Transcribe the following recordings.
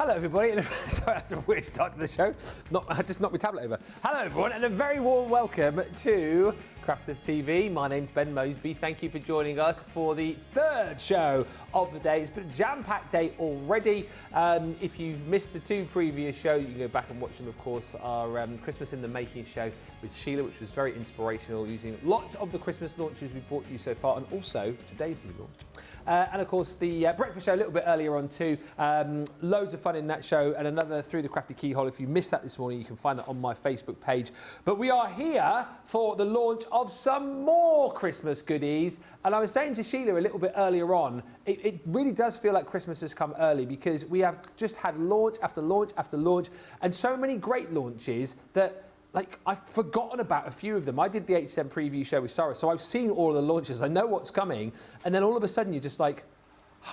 Hello everybody, and sorry, that's a weird start to the show. I just knocked my tablet over. Hello everyone, and a very warm welcome to Crafters TV. My name's Ben Moseby. Thank you for joining us for the third show of the day. It's been a jam-packed day already. If you've missed the two previous shows, you can go back and watch them, of course. Our Christmas in the Making show with Sheila, which was very inspirational, using lots of the Christmas launches we've brought you so far, and also today's new launch. And of course the breakfast show a little bit earlier on too. Loads of fun in that show, and another Through the Crafty Keyhole. If you missed that this morning, you can find that on my Facebook page. But we are here for the launch of some more Christmas goodies. And I was saying to Sheila a little bit earlier on, it really does feel like Christmas has come early, because we have just had launch after launch after launch, and so many great launches that, like, I've forgotten about a few of them. I did the HSM preview show with Sarah, so I've seen all of the launches. I know what's coming. And then all of a sudden you're just like,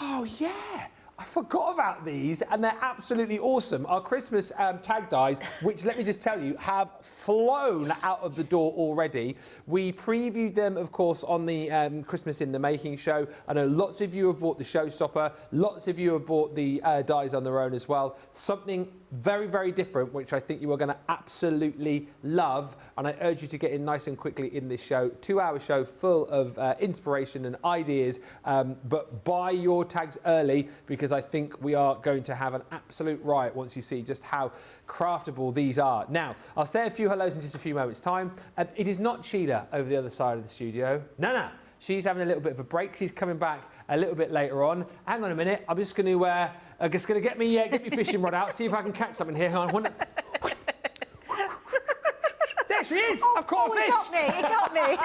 oh yeah, I forgot about these, and they're absolutely awesome. Our Christmas tag dies, which, let me just tell you, have flown out of the door already. We previewed them, of course, on the Christmas in the Making show. I know lots of you have bought the showstopper. Lots of you have bought the dies on their own as well. Something very, very different, which I think you are going to absolutely love. And I urge you to get in nice and quickly in this show. 2-hour show full of inspiration and ideas. But buy your tags early, because I think we are going to have an absolute riot once you see just how craftable these are. Now, I'll say a few hellos in just a few moments' time. It is not Sheila over the other side of the studio. No. She's having a little bit of a break. She's coming back a little bit later on. Hang on a minute. I'm just going to get me fishing rod out, see if I can catch something here. There she is. I've caught a fish. It got me.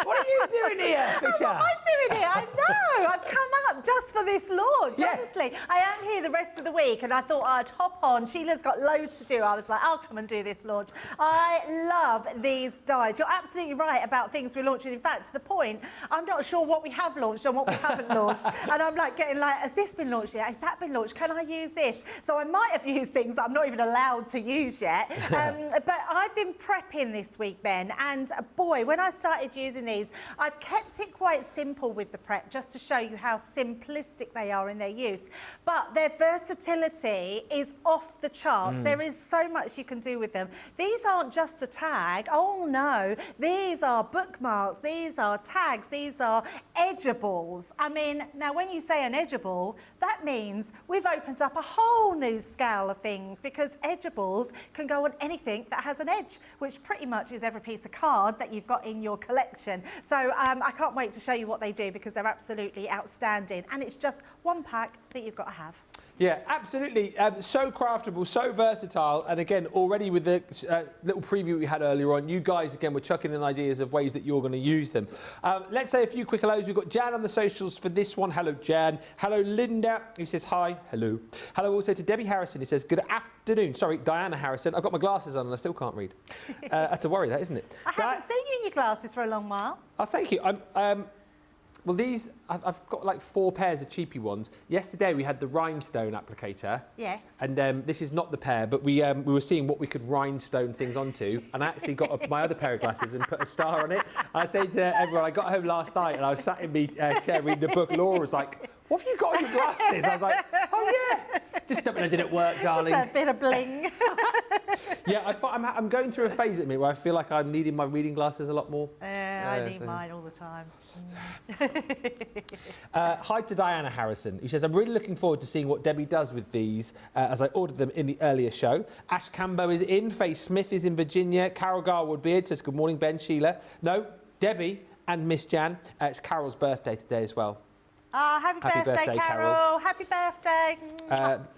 What are you doing here, Fisher? What am I doing here? I know. I've come up just for this launch, yes. Honestly. I am here the rest of the week, and I thought I'd hop on. Sheila's got loads to do. I was like, I'll come and do this launch. I love these dies. You're absolutely right about things we're launching. In fact, to the point, I'm not sure what we have launched and what we haven't launched. And I'm like getting like, has this been launched yet? Has that been launched? Can I use this? So I might have used things that I'm not even allowed to use yet. But I've been prepping this week, Ben, and boy, when I started using these, I've kept it quite simple with the prep, just to show you how simplistic they are in their use. But their versatility is off the charts. There is so much you can do with them. These aren't just a tag. Oh no, these are bookmarks, these are tags, these are edgeables. I mean, now when you say an edgeable, that means we've opened up a whole new scale of things, because edgeables can go on anything that has an edge, which pretty much is every piece of card that you've got in your collection. So I can't wait to show you what they do, because they're absolutely outstanding. And it's just one pack that you've got to have. Yeah, absolutely. So craftable, so versatile. And again, already with the little preview we had earlier on, you guys, again, were chucking in ideas of ways that you're going to use them. Let's say a few quick hellos. We've got Jan on the socials for this one. Hello, Jan. Hello, Linda, who says hi. Hello. Hello also to Debbie Harrison, who says good afternoon. Sorry, Diana Harrison. I've got my glasses on and I still can't read. That's a worry, that, isn't it? I haven't seen you in your glasses for a long while. Oh, thank you. Well, these, I've got like 4 pairs of cheapy ones. Yesterday we had the rhinestone applicator. Yes. And this is not the pair, but we were seeing what we could rhinestone things onto. And I actually got my other pair of glasses and put a star on it. I said to everyone, I got home last night and I was sat in my chair reading a book. Laura was like, what have you got on your glasses? I was like, oh yeah. Just something I did at work, darling. Just a bit of bling. Yeah, I'm going through a phase at me where I feel like I'm needing my reading glasses a lot more. I need mine all the time. Hi to Diana Harrison, who says, I'm really looking forward to seeing what Debbie does with these, as I ordered them in the earlier show. Ash Cambo is in, Faye Smith is in Virginia, Carol Garwood-Beard says, good morning, Ben, Sheila. No, Debbie and Miss Jan. It's Carol's birthday today as well. Oh, happy birthday, Carol. Happy birthday.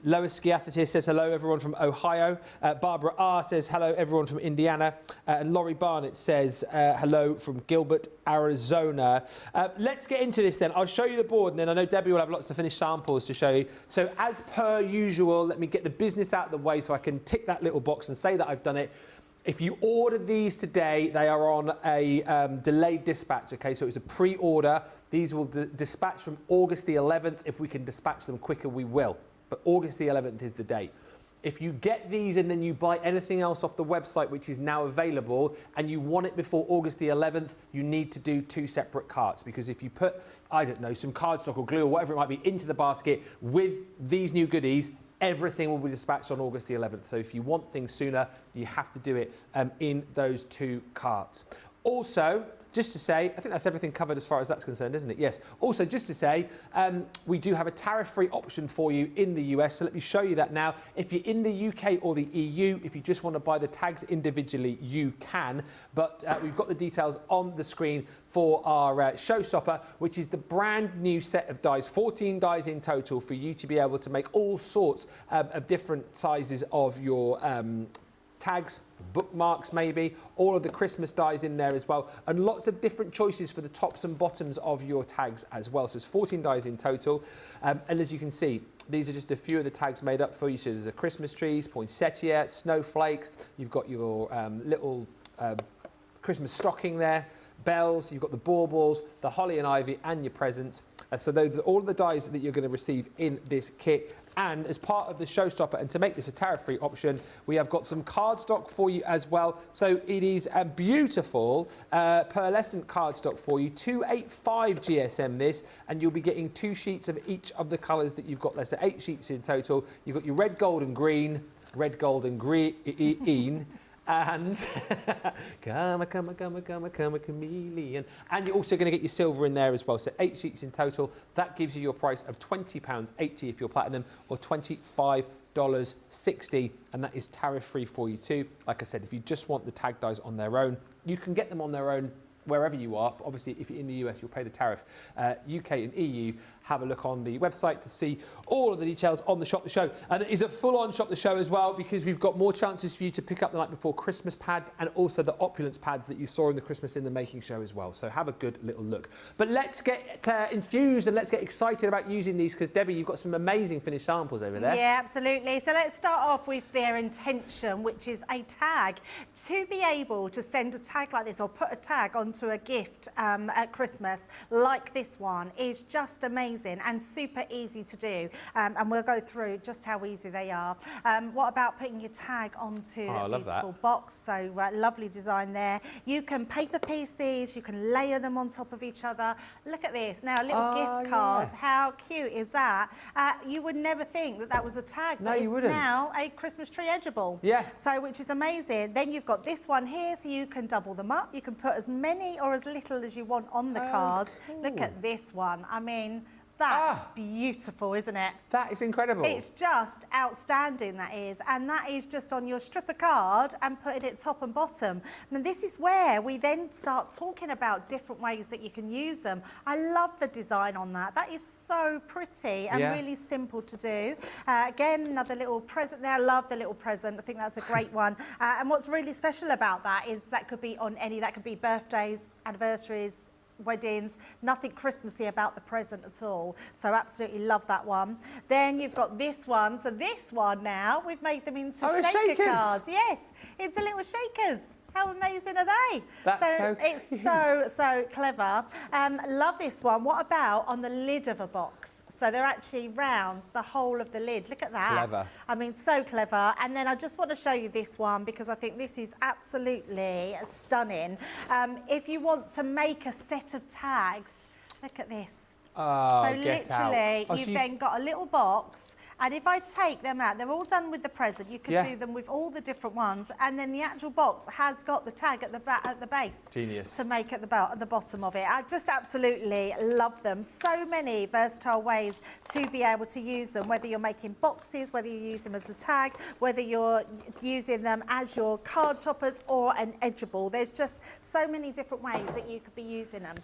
Lois Skiathetis says hello, everyone from Ohio. Barbara R says hello, everyone from Indiana. And Laurie Barnett says hello from Gilbert, Arizona. Let's get into this then. I'll show you the board, and then I know Debbie will have lots of finished samples to show you. So as per usual, let me get the business out of the way so I can tick that little box and say that I've done it. If you order these today, they are on a delayed dispatch, okay? So it's a pre-order. These will dispatch from August the 11th. If we can dispatch them quicker, we will. But August the 11th is the date. If you get these and then you buy anything else off the website, which is now available, and you want it before August the 11th, you need to do 2 separate carts. Because if you put, I don't know, some cardstock or glue or whatever it might be into the basket with these new goodies, everything will be dispatched on August the 11th. So if you want things sooner, you have to do it in those 2 carts. Also, just to say, I think that's everything covered as far as that's concerned, isn't it? Yes. Also, just to say, we do have a tariff-free option for you in the US. So let me show you that now. If you're in the UK or the EU, if you just want to buy the tags individually, you can. But we've got the details on the screen for our showstopper, which is the brand new set of dies, 14 dies in total, for you to be able to make all sorts of different sizes of your tags, bookmarks maybe, all of the Christmas dies in there as well, and lots of different choices for the tops and bottoms of your tags as well. So there's 14 dies in total, and as you can see, these are just a few of the tags made up for you. So there's a Christmas trees, poinsettia, snowflakes, you've got your little Christmas stocking there, bells, you've got the baubles, the holly and ivy, and your presents. So those are all the dies that you're going to receive in this kit. And as part of the showstopper, and to make this a tariff-free option, we have got some cardstock for you as well. So it is a beautiful pearlescent cardstock for you, 285 GSM this, and you'll be getting 2 sheets of each of the colours that you've got there. So 8 sheets in total. You've got your red, gold and green, and come a chameleon. And you're also going to get your silver in there as well. So 8 sheets in total. That gives you your price of £20.80 if you're platinum, or $25.60, and that is tariff-free for you too. Like I said, if you just want the tag dies on their own, you can get them on their own wherever you are. Obviously, if you're in the US, you'll pay the tariff. UK and EU, have a look on the website to see all of the details on the Shop the Show. And it is a full-on Shop the Show as well, because we've got more chances for you to pick up the night before Christmas pads, and also the opulence pads that you saw in the Christmas in the Making show as well. So have a good little look. But let's get enthused and let's get excited about using these, because Debbie, you've got some amazing finished samples over there. Yeah, absolutely. So let's start off with their intention, which is a tag. To be able to send a tag like this, or put a tag onto a gift at Christmas like this one, is just amazing and super easy to do. And we'll go through just how easy they are. What about putting your tag onto a beautiful box? So lovely design there. You can paper piece these, you can layer them on top of each other. Look at this. Now, a little gift card. Yeah. How cute is that? You would never think that that was a tag, but it's now a Christmas tree edgeable. Yeah. So, which is amazing. Then you've got this one here, so you can double them up. You can put as many or as little as you want on the cards. Cool. Look at this one. I mean, that's beautiful, isn't it? That is incredible. It's just outstanding, that is. And that is just on your stripper card and putting it top and bottom. And this is where we then start talking about different ways that you can use them. I love the design on that. That is so pretty and really simple to do. Again, another little present there. I love the little present. I think that's a great one. And what's really special about that is that could be on any, that could be birthdays, anniversaries, weddings, nothing Christmassy about the present at all. So absolutely love that one. Then you've got this one. So this one now, we've made them into shaker cards. Yes, into little shakers. How amazing are they? It's so clever. Love this one. What about on the lid of a box? So they're actually round the whole of the lid. Look at that. Clever. I mean, so clever. And then I just want to show you this one, because I think this is absolutely stunning. If you want to make a set of tags, look at this. So literally, you've then got a little box, and if I take them out, they're all done with the present. You could do them with all the different ones, and then the actual box has got the tag at the base. Genius. To make at the bottom of it. I just absolutely love them. So many versatile ways to be able to use them, whether you're making boxes, whether you use them as a tag, whether you're using them as your card toppers or an edgeable. There's just so many different ways that you could be using them.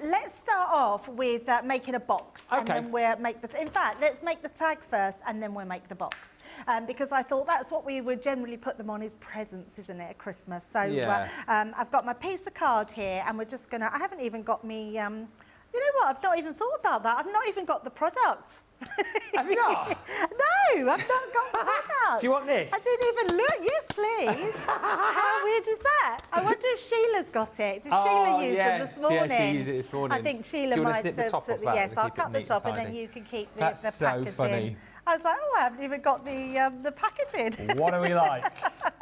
Let's start off with making a box, and then we'll make the. In fact, let's make the tag first, and then we'll make the box, because I thought that's what we would generally put them on, is presents, isn't it, at Christmas? So I've got my piece of card here, and we're just gonna. I haven't even got me. You know what? I've not even thought about that. I've not even got the product. Have you not? No, I've not got the product. Do you want this? I didn't even look. Yes, please. How weird is that? I wonder if Sheila's got it. Did Sheila use them this morning? Yeah, she used it this morning. I think Sheila might have. Yes, I'll cut the top, and then you can keep the packaging. So funny. I was like, oh, I haven't even got the packaging. What do we like?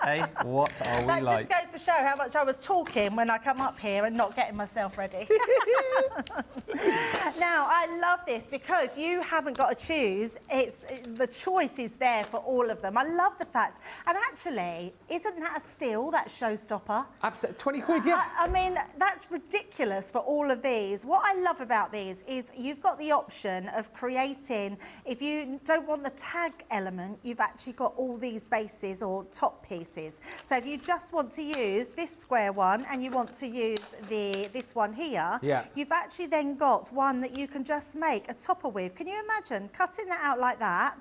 Hey, what are we That like? just goes to show how much I was talking when I come up here and not getting myself ready. Now, I love this because you haven't got to choose. The choice is there for all of them. I love the fact, and actually, isn't that a steal, that showstopper? Absolutely, 20 quid, yeah. I mean, that's ridiculous for all of these. What I love about these is you've got the option of creating, if you don't want the tag element, you've actually got all these bases or top pieces. So if you just want to use this square one and you want to use this one here, Yeah. you've actually then got one that you can just make a topper with. Can you imagine cutting that out like that?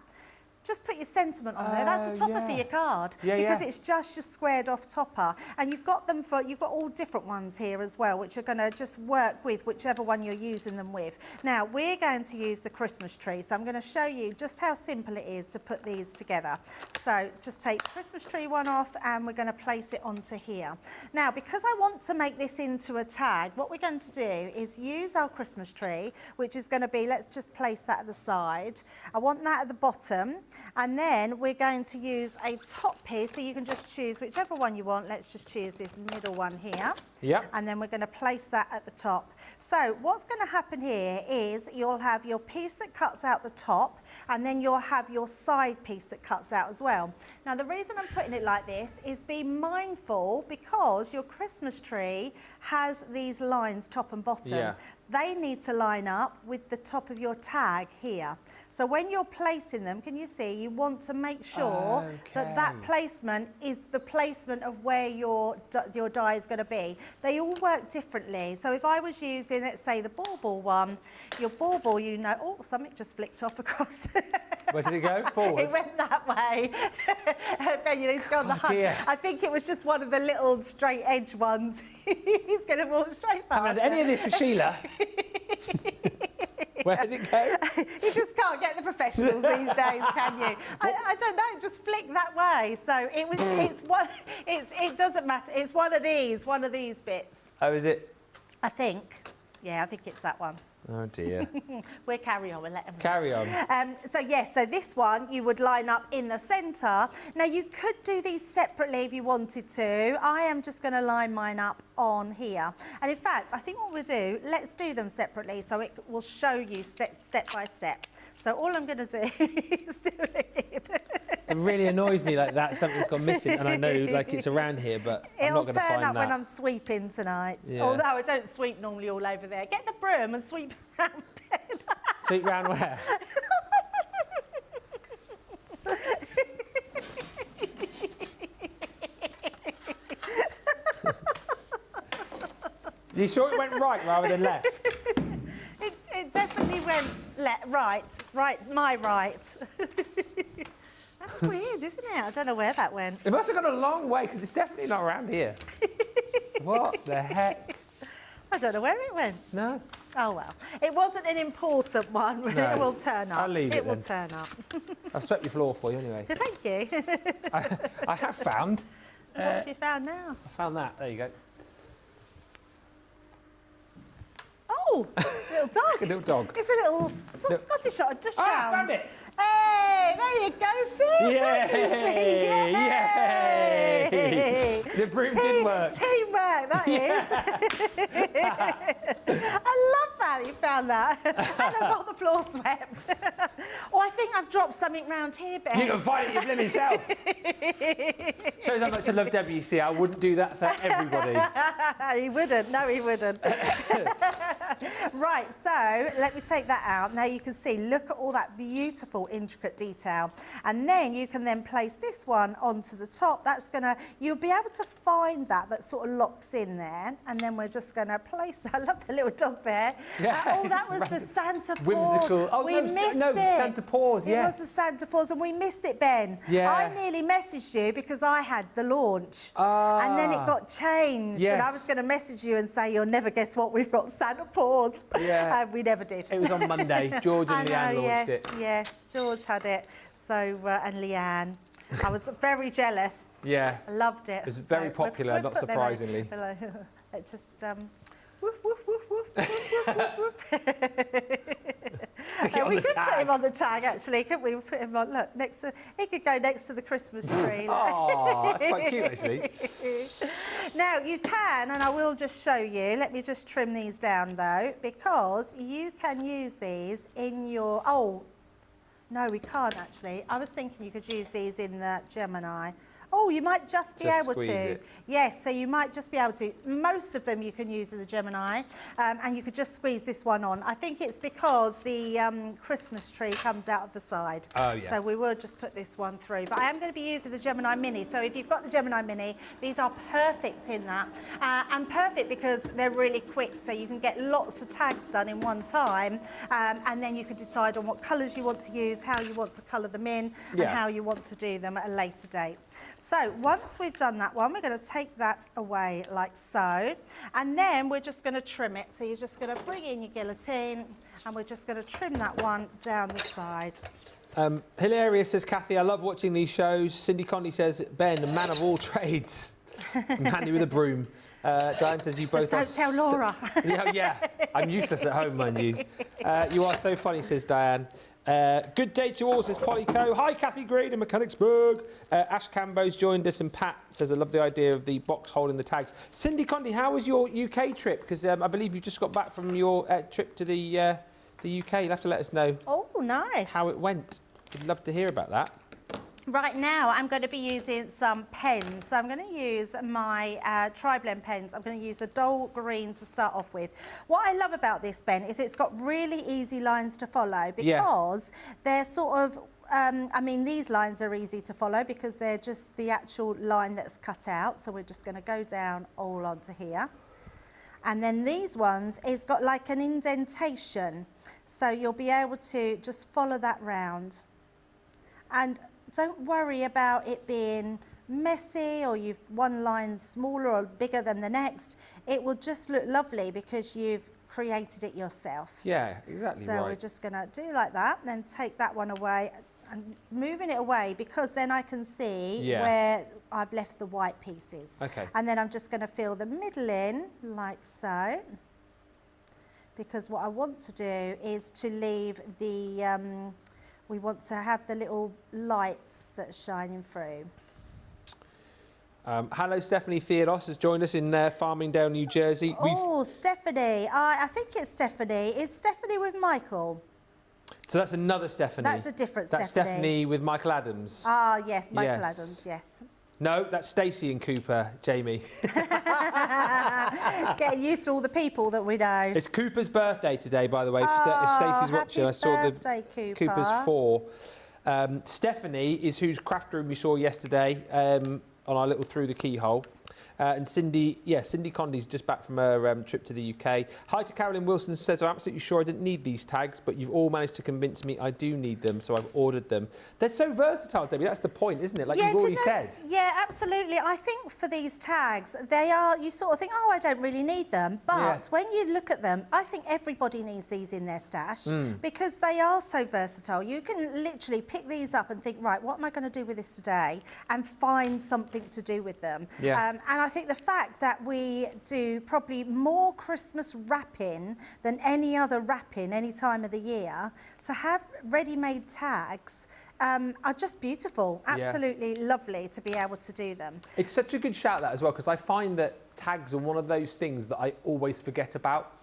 Just put your sentiment on there. That's a topper for your card because it's just your squared off topper. And you've got them for, you've got all different ones here as well, which are going to just work with whichever one you're using them with. Now, we're going to use the Christmas tree. So I'm going to show you just how simple it is to put these together. So just take the Christmas tree one off and we're going to place it onto here. Now, because I want to make this into a tag, what we're going to do is use our Christmas tree, which is going to be, let's just place that at the side. I want that at the bottom. And then we're going to use a top piece, so you can just choose whichever one you want. Let's just choose this middle one here. Yep. And then we're going to place that at the top. So what's going to happen here is you'll have your piece that cuts out the top, and then you'll have your side piece that cuts out as well. Now, the reason I'm putting it like this is be mindful because your Christmas tree has these lines top and bottom. Yeah. They need to line up with the top of your tag here. So when you're placing them, can you see, you want to make sure that that placement is the placement of where your die is going to be. They all work differently. So if I was using, let's say, the bauble one, your bauble, you know, oh, something just flicked off across. Where did it go? Forward? It went that way. Ben, you need to go on the hunt. Dear. I think it was just one of the little straight edge ones. He's going to walk straight past. I haven't had any of this for Sheila. Where did it go? You just can't get the professionals these days, can you? I don't know, it just flicked that way. So it was, it doesn't matter. It's one of these bits. Oh, is it? I think. Yeah, I think it's that one. Oh, dear. We'll carry on, we'll let them Carry on. So yes, so this one you would line up in the centre. Now you could do these separately if you wanted to. I am just going to line mine up on here. And in fact, I think what we'll do, let's do them separately so it will show you step by step. So all I'm going to do is do it again. It really annoys me like that. Something's gone missing, and I know like it's around here, but I'm not going to find that. It'll turn up when I'm sweeping tonight. Yeah. Although I don't sweep normally all over there. Get the broom and sweep around Ben. Sweep round where? You sure it went right rather than left? It definitely went right, my right. That's weird, isn't it? I don't know where that went. It must have gone a long way because it's definitely not around here. What the heck? I don't know where it went. No. Oh well, it wasn't an important one. No. It will turn up. I'll leave it will then. turn up. I've swept your floor for you anyway. Thank you. I have found. What have you found now? I found that. There you go. Oh, little dog. A little dog. It's a little Scottish shot. Just Ah, sound. found it. Hey, there you go. See? Yay! Don't you see? Yay! The broom did work. Teamwork, that is. I love that you found that. And I've got the floor swept. Oh, I think I've dropped something round here, Ben. You can find it your blooming self. Shows how much I love Debbie, you see. I wouldn't do that for everybody. He wouldn't. No, he wouldn't. Right, so let me take that out. Now you can see, look at all that beautiful, intricate detail. And then you can then place this one onto the top. That's going to, you'll be able to find that sort of locks in there. And then we're just going to place that. I love the little dog there. Yeah, oh, that was the Santa paws. Whimsical. Oh, we missed it. Santa paws, yes. It was the Santa paws, and we missed it, Ben. Yeah. I nearly messaged you because I had the launch. And then it got changed. Yes. And I was going to message you and say, you'll never guess what, we've got Santa paws. Yeah. We never did. It was on Monday. George and Leanne launched it. Yes, George had it. So, and Leanne. I was very jealous. Yeah. I loved it. It was very popular, we'll not put them surprisingly. below. It just, woof, woof, woof, woof, woof, woof, woof, woof. Stick it on we the could tag. put him on the tag, actually, couldn't we? We'll put him on, look, next to, he could go next to the Christmas tree. Oh, that's quite cute, actually. Now, you can, and I will just show you, let me just trim these down, though, because you can use these in your, oh, no, we can't, actually. I was thinking you could use these in the Gemini. Oh, you might just be able to. It. Yes, so you might just be able to. Most of them you can use in the Gemini, and you could just squeeze this one on. I think it's because the Christmas tree comes out of the side. Oh, yeah. So we will just put this one through. But I am going to be using the Gemini Mini. So if you've got the Gemini Mini, these are perfect in that. And perfect because they're really quick, so you can get lots of tags done in one time. And then you can decide on what colours you want to use, how you want to colour them in, and how you want to do them at a later date. So once we've done that one, we're going to take that away like so, and then we're just going to trim it. So you're just going to bring in your guillotine, and we're just going to trim that one down the side. Hilarious, says Kathy, I love watching these shows. Cindy Conley says, Ben, a man of all trades. I'm handy with a broom. Diane says, you both Just don't tell Laura. Yeah, I'm useless at home, mind you. You are so funny, says Diane. Good day to all, says Polly Co. Hi, Kathy Green in Mechanicsburg. Ash Cambo's joined us, and Pat says, I love the idea of the box holding the tags. Cindy Conley, how was your UK trip? Because I believe you just got back from your trip to the UK. You'll have to let us know. Oh, nice. How it went. We'd love to hear about that. Right now, I'm going to be using some pens. So I'm going to use my tri-blend pens. I'm going to use the dull green to start off with. What I love about this pen is it's got really easy lines to follow because they're sort of, I mean, these lines are easy to follow because they're just the actual line that's cut out. So we're just going to go down all onto here. And then these ones, it's got like an indentation. So you'll be able to just follow that round. And don't worry about it being messy or you've one line smaller or bigger than the next. It will just look lovely because you've created it yourself. Yeah, exactly so we're just going to do like that and then take that one away and moving it away because then I can see where I've left the white pieces. Okay. And then I'm just going to fill the middle in like so, because what I want to do is to leave the we want to have the little lights that are shining through. Hello, Stephanie Theodos has joined us in Farmingdale, New Jersey. Oh, Stephanie. I think it's Stephanie. Is Stephanie with Michael? So that's another Stephanie. That's a different Stephanie. That's Stephanie with Michael Adams. Ah, yes, Michael Adams, yes. No, that's Stacey and Cooper, Jamie. Getting used to all the people that we know. It's Cooper's birthday today, by the way. If Stacey's watching, I saw birthday, the Cooper. Cooper's 4. Stephanie is whose craft room we saw yesterday on our little Through the Keyhole. And Cindy Condi's just back from her trip to the UK. Hi to Carolyn Wilson, says, I'm absolutely sure I didn't need these tags, but you've all managed to convince me I do need them, so I've ordered them. They're so versatile, Debbie, that's the point, isn't it? Like you've already said. Yeah, absolutely. I think for these tags, they are, you sort of think, oh, I don't really need them. But when you look at them, I think everybody needs these in their stash because they are so versatile. You can literally pick these up and think, right, what am I going to do with this today? And find something to do with them. Yeah. And I think the fact that we do probably more Christmas wrapping than any other wrapping any time of the year, to have ready-made tags are just beautiful. Absolutely lovely to be able to do them. It's such a good shout, that as well, because I find that tags are one of those things that I always forget about.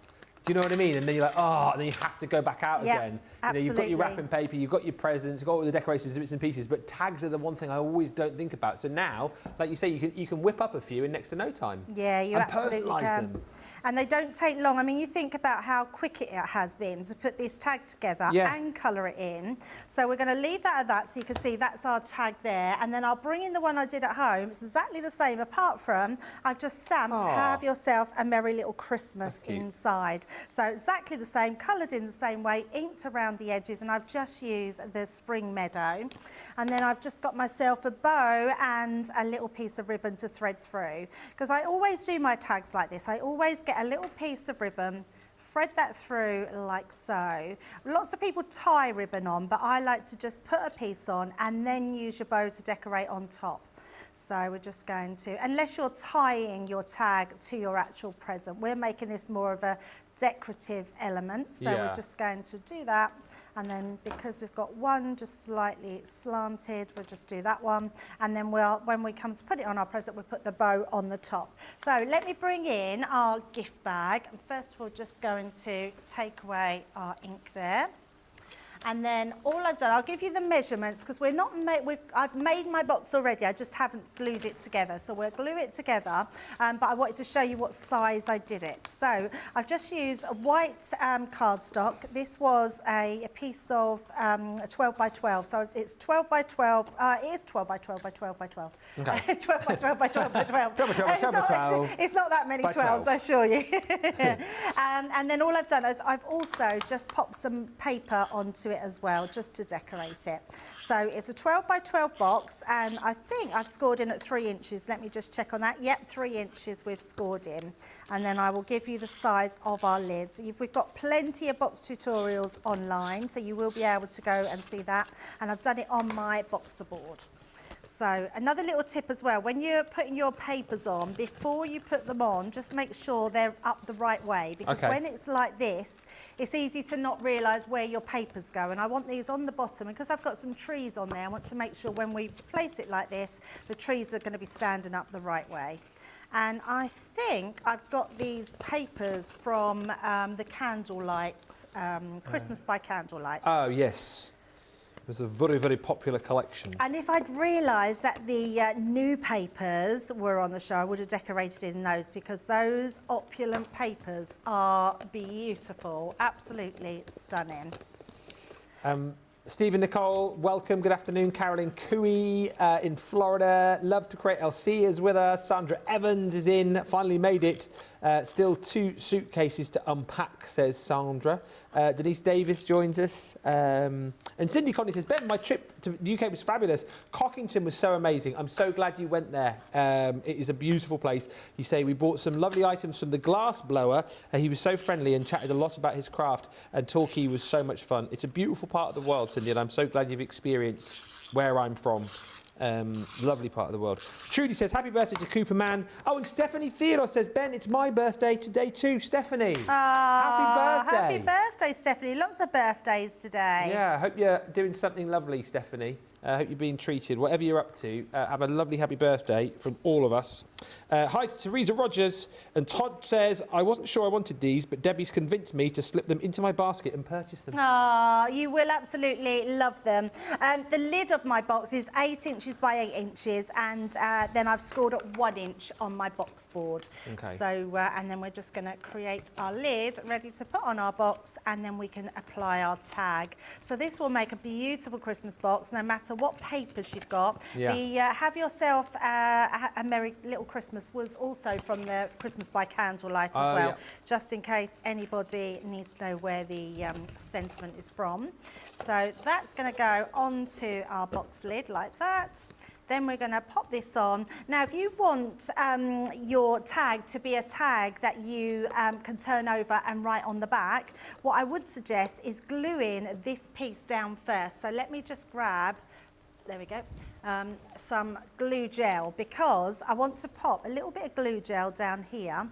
Do you know what I mean? And then you're like, oh, and then you have to go back out again. You know, you've got your wrapping paper, you've got your presents, you've got all the decorations, bits and pieces, but tags are the one thing I always don't think about. So now, like you say, you can whip up a few in next to no time. Yeah, you absolutely can. Them. And they don't take long. I mean, you think about how quick it has been to put this tag together and colour it in. So we're going to leave that at that, so you can see that's our tag there. And then I'll bring in the one I did at home. It's exactly the same, apart from I've just stamped, have yourself a merry little Christmas inside. So exactly the same, coloured in the same way, inked around the edges, and I've just used the Spring Meadow. And then I've just got myself a bow and a little piece of ribbon to thread through. Because I always do my tags like this. I always get a little piece of ribbon, thread that through like so. Lots of people tie ribbon on, but I like to just put a piece on and then use your bow to decorate on top. So we're just going to, unless you're tying your tag to your actual present, we're making this more of a decorative element. So we're just going to do that And then because we've got one just slightly slanted, we'll just do that one. And then when we come to put it on our present, we'll put the bow on the top. So let me bring in our gift bag. And first of all, just going to take away our ink there. And then all I've done, I'll give you the measurements because I've made my box already. I just haven't glued it together. So we'll glue it together. But I wanted to show you what size I did it. So I've just used a white cardstock. This was a piece of 12 by 12. So it's 12 by 12. It is 12 by 12 by 12 by 12. Okay. 12 by 12 by 12 by 12. 12 by 12 by 12 by 12. It's not that many 12s, I assure you. And then all I've done is I've also just popped some paper onto it as well, just to decorate it. So it's a 12 by 12 box, and I think I've scored in at 3 inches. Let me just check on that. Yep, 3 inches we've scored in. And then I will give you the size of our lids. We've got plenty of box tutorials online, so you will be able to go and see that. And I've done it on my boxer board. So another little tip as well, when you're putting your papers on, before you put them on, just make sure they're up the right way, because when it's like this, it's easy to not realise where your papers go. And I want these on the bottom, and because I've got some trees on there, I want to make sure when we place it like this, the trees are going to be standing up the right way. And I think I've got these papers from the Candlelight, Christmas by Candlelight. Oh, yes. It was a very, very popular collection. And if I'd realised that the new papers were on the show, I would have decorated in those, because those opulent papers are beautiful, absolutely stunning. Stephen Nicole, welcome, good afternoon. Carolyn Cooey in Florida, Love to Create LC is with us. Sandra Evans is in, finally made it. Still 2 suitcases to unpack, says Sandra. Denise Davis joins us. And Cindy Conley says, Ben, my trip to the UK was fabulous. Cockington was so amazing. I'm so glad you went there. It is a beautiful place. You say we bought some lovely items from the glass blower. He was so friendly and chatted a lot about his craft, and Torquay was so much fun. It's a beautiful part of the world, Cindy, and I'm so glad you've experienced where I'm from. Lovely part of the world. Trudy says, happy birthday to Cooper Man. Oh, and Stephanie Theodore says, Ben, it's my birthday today too. Stephanie, happy birthday. Happy birthday, Stephanie. Lots of birthdays today. Yeah, I hope you're doing something lovely, Stephanie. I hope you're being treated. Whatever you're up to, have a lovely happy birthday from all of us. Hi to Teresa Rogers. And Todd says, I wasn't sure I wanted these, but Debbie's convinced me to slip them into my basket and purchase them. Oh, you will absolutely love them. The lid of my box is 8 inches by 8 inches, and then I've scored at 1 inch on my box board. Okay. So, and then we're just going to create our lid ready to put on our box, and then we can apply our tag. So this will make a beautiful Christmas box, no matter what papers you've got. Yeah. The Have Yourself a Merry Little Christmas was also from the Christmas by Candlelight as well, yeah. just in case anybody needs to know where the sentiment is from. So that's going to go onto our box lid like that. Then we're going to pop this on. Now, if you want your tag to be a tag that you can turn over and write on the back, what I would suggest is gluing this piece down first. So let me just grab, there we go, some glue gel, because I want to pop a little bit of glue gel down here,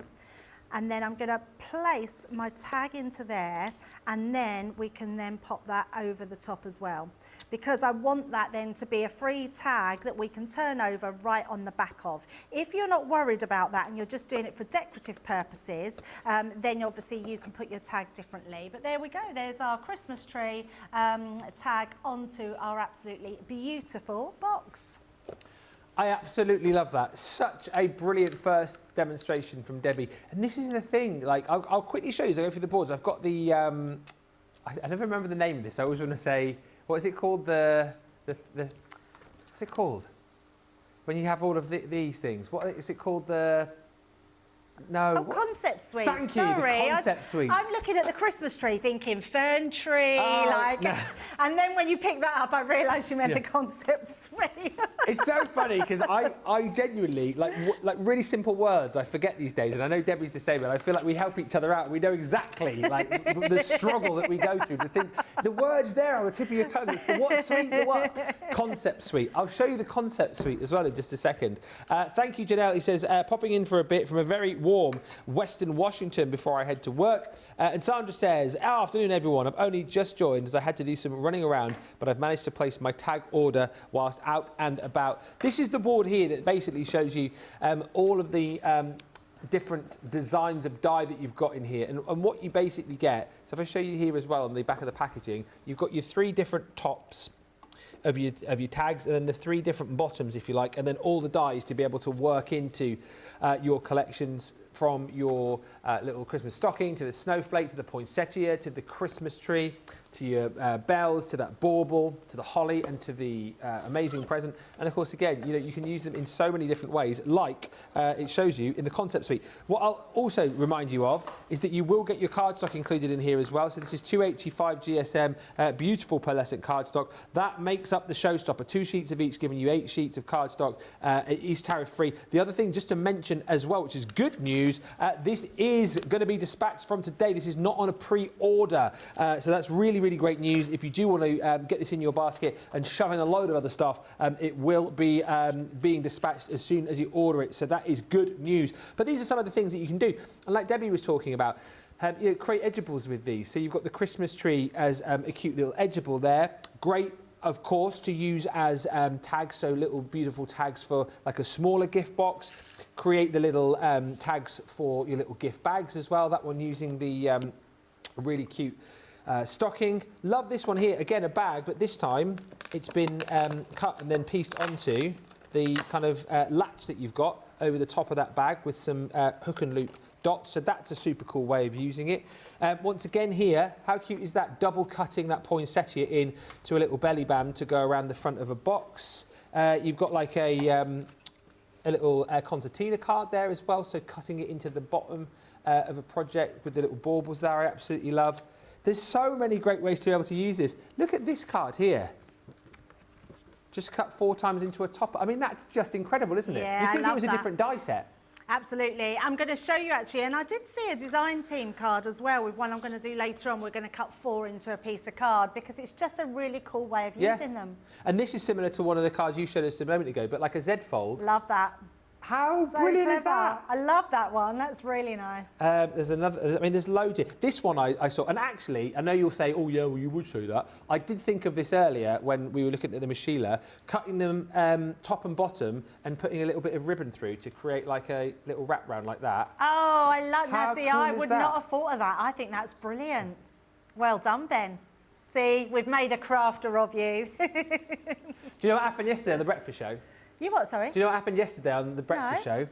and then I'm going to place my tag into there, and then we can then pop that over the top as well, because I want that then to be a free tag that we can turn over right on the back of. If you're not worried about that and you're just doing it for decorative purposes, then obviously you can put your tag differently. But there we go, there's our Christmas tree tag onto our absolutely beautiful box. I absolutely love that. Such a brilliant first demonstration from Debbie. And this is the thing, like, I'll quickly show you as I go through the boards. I've got the, I never remember the name of this. I always want to say, what is it called? What's it called? When you have all of these things. What is it called? Concept suite. Thank you, sorry. the concept suite. I'm looking at the Christmas tree thinking fern tree, no. And then when you picked that up, I realised you meant the concept suite. It's so funny because I genuinely, like really simple words, I forget these days, and I know Debbie's the same, and I feel like we help each other out. We know exactly like the struggle that we go through to think, the words there on the tip of your tongue, it's the what suite, the what? Concept suite. I'll show you the concept suite as well in just a second. Thank you, Janelle. He says, popping in for a bit from a very warm Western Washington before I head to work. And Sandra says, afternoon everyone, I've only just joined as I had to do some running around, but I've managed to place my tag order whilst out and about. This is the board here that basically shows you all of the different designs of die that you've got in here, and what you basically get. So if I show you here as well on the back of the packaging, you've got your 3 different tops of your tags, and then the 3 different bottoms, if you like, and then all the dies to be able to work into your collections, from your little Christmas stocking to the snowflake to the poinsettia to the Christmas tree to your bells to that bauble to the holly and to the amazing present. And of course, again, you can use them in so many different ways, like it shows you in the concept suite. What I'll also remind you of is that you will get your cardstock included in here as well. So this is 285 GSM, beautiful pearlescent cardstock. That makes up the showstopper. 2 sheets of each, giving you 8 sheets of cardstock. It is tariff free. The other thing just to mention as well, which is good news, this is going to be dispatched from today. This is not on a pre-order. So that's really, really great news. If you do want to get this in your basket and shove in a load of other stuff, it will be being dispatched as soon as you order it. So that is good news. But these are some of the things that you can do. And like Debbie was talking about, create edgeables with these. So you've got the Christmas tree as a cute little edgeable there. Great, of course, to use as tags, so little beautiful tags for like a smaller gift box. Create the little tags for your little gift bags as well. That one using the really cute stocking. Love this one here. Again, a bag, but this time it's been cut and then pieced onto the kind of latch that you've got over the top of that bag with some hook and loop dots. So that's a super cool way of using it. Once again here, how cute is that? Double cutting that poinsettia in to a little belly band to go around the front of a box. You've got like a little concertina card there as well, so cutting it into the bottom of a project with the little baubles there, I absolutely love. There's so many great ways to be able to use this. Look at this card here. Just cut 4 times into a top. I mean, that's just incredible, isn't it? Yeah, you think I it was love a that. different die set? Absolutely. I'm going to show you actually, and I did see a design team card as well with one I'm going to do later on. We're going to cut 4 into a piece of card because it's just a really cool way of using them. And this is similar to one of the cards you showed us a moment ago, but like a Z fold. Love that. How So brilliant clever. is that? I love that one. That's really nice. There's another, I mean, there's loads here. This one I saw, and actually, I know you'll say, oh yeah, well you would show that. I did think of this earlier when we were looking at the Moseby, cutting them top and bottom and putting a little bit of ribbon through to create like a little wrap round like that. Oh, I love How that. See, cool I is would that? not have thought of that. I think that's brilliant. Well done, Ben. See, we've made a crafter of you. Do you know what happened yesterday on the breakfast show? You what, sorry? Do you know what happened yesterday on the breakfast show?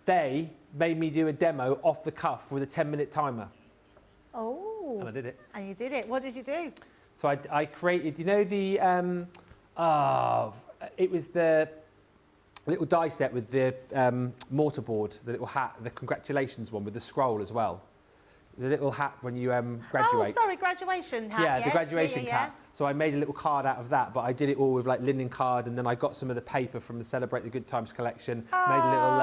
They made me do a demo off the cuff with a 10-minute timer. Oh. And I did it. And you did it. What did you do? So I created, you know, the, it was the little die set with the mortarboard, the little hat, the congratulations one with the scroll as well. The little hat when you graduate. Oh, sorry, graduation hat. Yeah, yes. the graduation yeah. hat. So I made a little card out of that, but I did it all with like linen card, and then I got some of the paper from the Celebrate the Good Times collection, made a little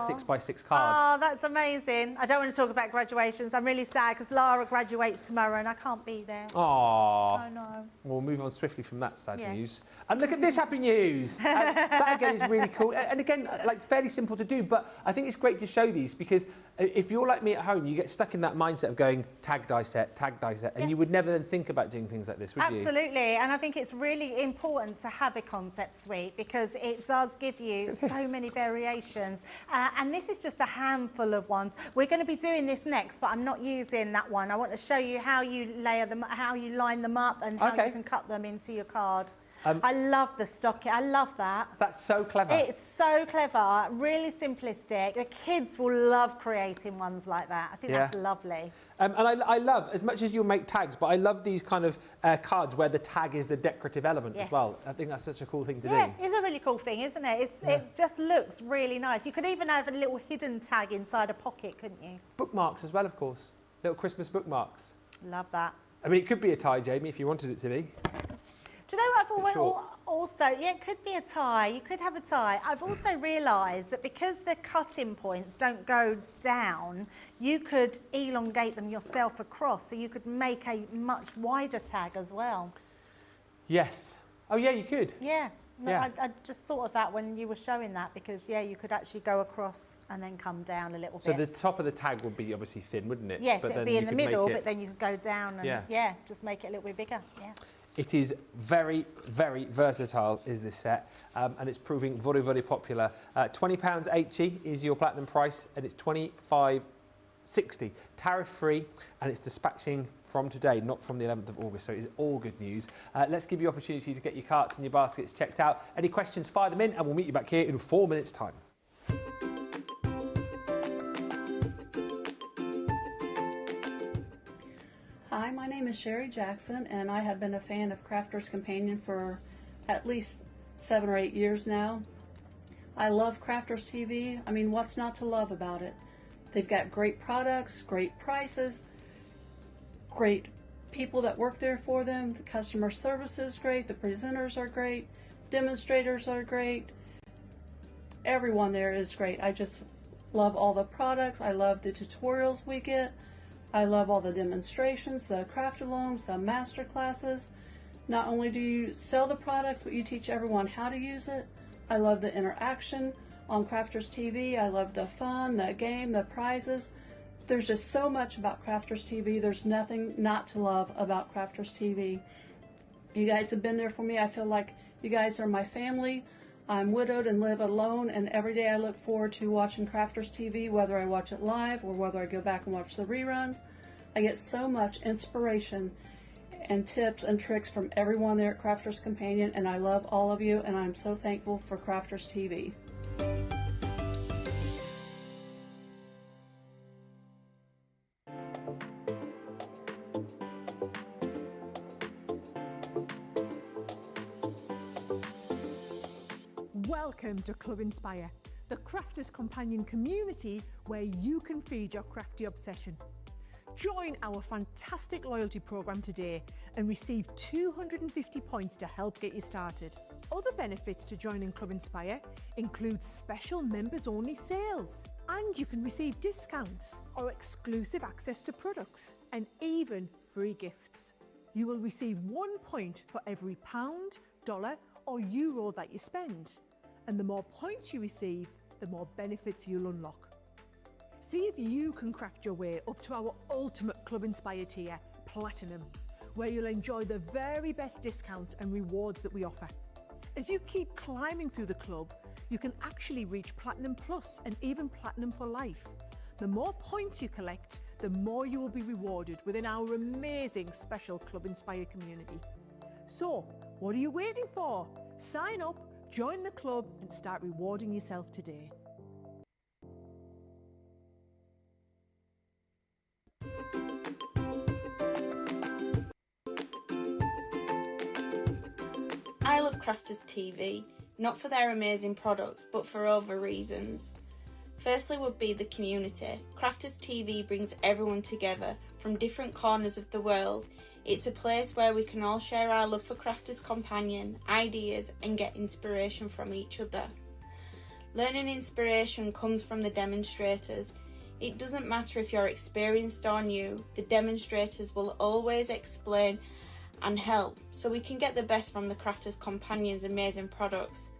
6x6 card. Oh, that's amazing. I don't want to talk about graduations. I'm really sad because Lara graduates tomorrow and I can't be there. Aww. I know. We'll move on swiftly from that sad Yes. news. And look at this happy news. That again is really cool. And again, like fairly simple to do, but I think it's great to show these because if you're like me at home, you get stuck in that mindset of going tag die set, and you would never then think about doing things like this, would you? Absolutely, and I think it's really important to have a concept suite because it does give you so many variations. And this is just a handful of ones. We're going to be doing this next, but I'm not using that one. I want to show you how you layer them, how you line them up, and how you can cut them into your card. I love the stocking. I love that. That's so clever. It's so clever, really simplistic. The kids will love creating ones like that. I think that's lovely. And I love, as much as you'll make tags, but I love these kind of cards where the tag is the decorative element as well. I think that's such a cool thing to do. Yeah, it's a really cool thing, isn't it? It just looks really nice. You could even have a little hidden tag inside a pocket, couldn't you? Bookmarks as well, of course. Little Christmas bookmarks. Love that. I mean, it could be a tie, Jamie, if you wanted it to be. Do you know what I've also, yeah, it could be a tie. You could have a tie. I've also realised that because the cutting points don't go down, you could elongate them yourself across, so you could make a much wider tag as well. Yes. Oh, yeah, you could. Yeah. No, Yeah. I just thought of that when you were showing that because, yeah, you could actually go across and then come down a little So bit. the top of the tag would be obviously thin, wouldn't it? Yes, But it would then be you in the could make middle, it- but then you could go down and, Yeah. just make it a little bit bigger. Yeah. It is very, very versatile, is this set, and it's proving very, very popular. £20.80 is your platinum price, and it's £25.60 tariff-free, and it's dispatching from today, not from the 11th of August, so it is all good news. Let's give you opportunity to get your carts and your baskets checked out. Any questions, fire them in, and we'll meet you back here in 4 minutes' time. Hi, my name is Sherry Jackson, and I have been a fan of Crafter's Companion for at least 7 or 8 years now. I love Crafter's TV. I mean, what's not to love about it? They've got great products, great prices, great people that work there for them. The customer service is great. The presenters are great. Demonstrators are great. Everyone there is great. I just love all the products. I love the tutorials we get. I love all the demonstrations, the craft-alongs, the master classes. Not only do you sell the products, but you teach everyone how to use it. I love the interaction on Crafters TV. I love the fun, the game, the prizes. There's just so much about Crafters TV. There's nothing not to love about Crafters TV. You guys have been there for me. I feel like you guys are my family. I'm widowed and live alone, and every day I look forward to watching Crafters TV, whether I watch it live or whether I go back and watch the reruns. I get so much inspiration and tips and tricks from everyone there at Crafters Companion, and I love all of you, and I'm so thankful for Crafters TV. Welcome to Club Inspire, the Crafters Companion community where you can feed your crafty obsession. Join our fantastic loyalty program today and receive 250 points to help get you started. Other benefits to joining Club Inspire include special members-only sales, and you can receive discounts or exclusive access to products, and even free gifts. You will receive 1 point for every pound, dollar or euro that you spend. And the more points you receive, the more benefits you'll unlock. See if you can craft your way up to our ultimate Club Inspire tier, Platinum, where you'll enjoy the very best discounts and rewards that we offer. As you keep climbing through the club, you can actually reach Platinum Plus and even Platinum for life. The more points you collect, the more you will be rewarded within our amazing special Club Inspire community. So, what are you waiting for? Sign up, join the club and start rewarding yourself today. I love Crafters TV, not for their amazing products, but for other reasons. Firstly would be the community. Crafters TV brings everyone together from different corners of the world. It's a place where we can all share our love for Crafters Companion, ideas and get inspiration from each other. Learning inspiration comes from the demonstrators. It doesn't matter if you're experienced or new, the demonstrators will always explain and help so we can get the best from the Crafters Companion's amazing products.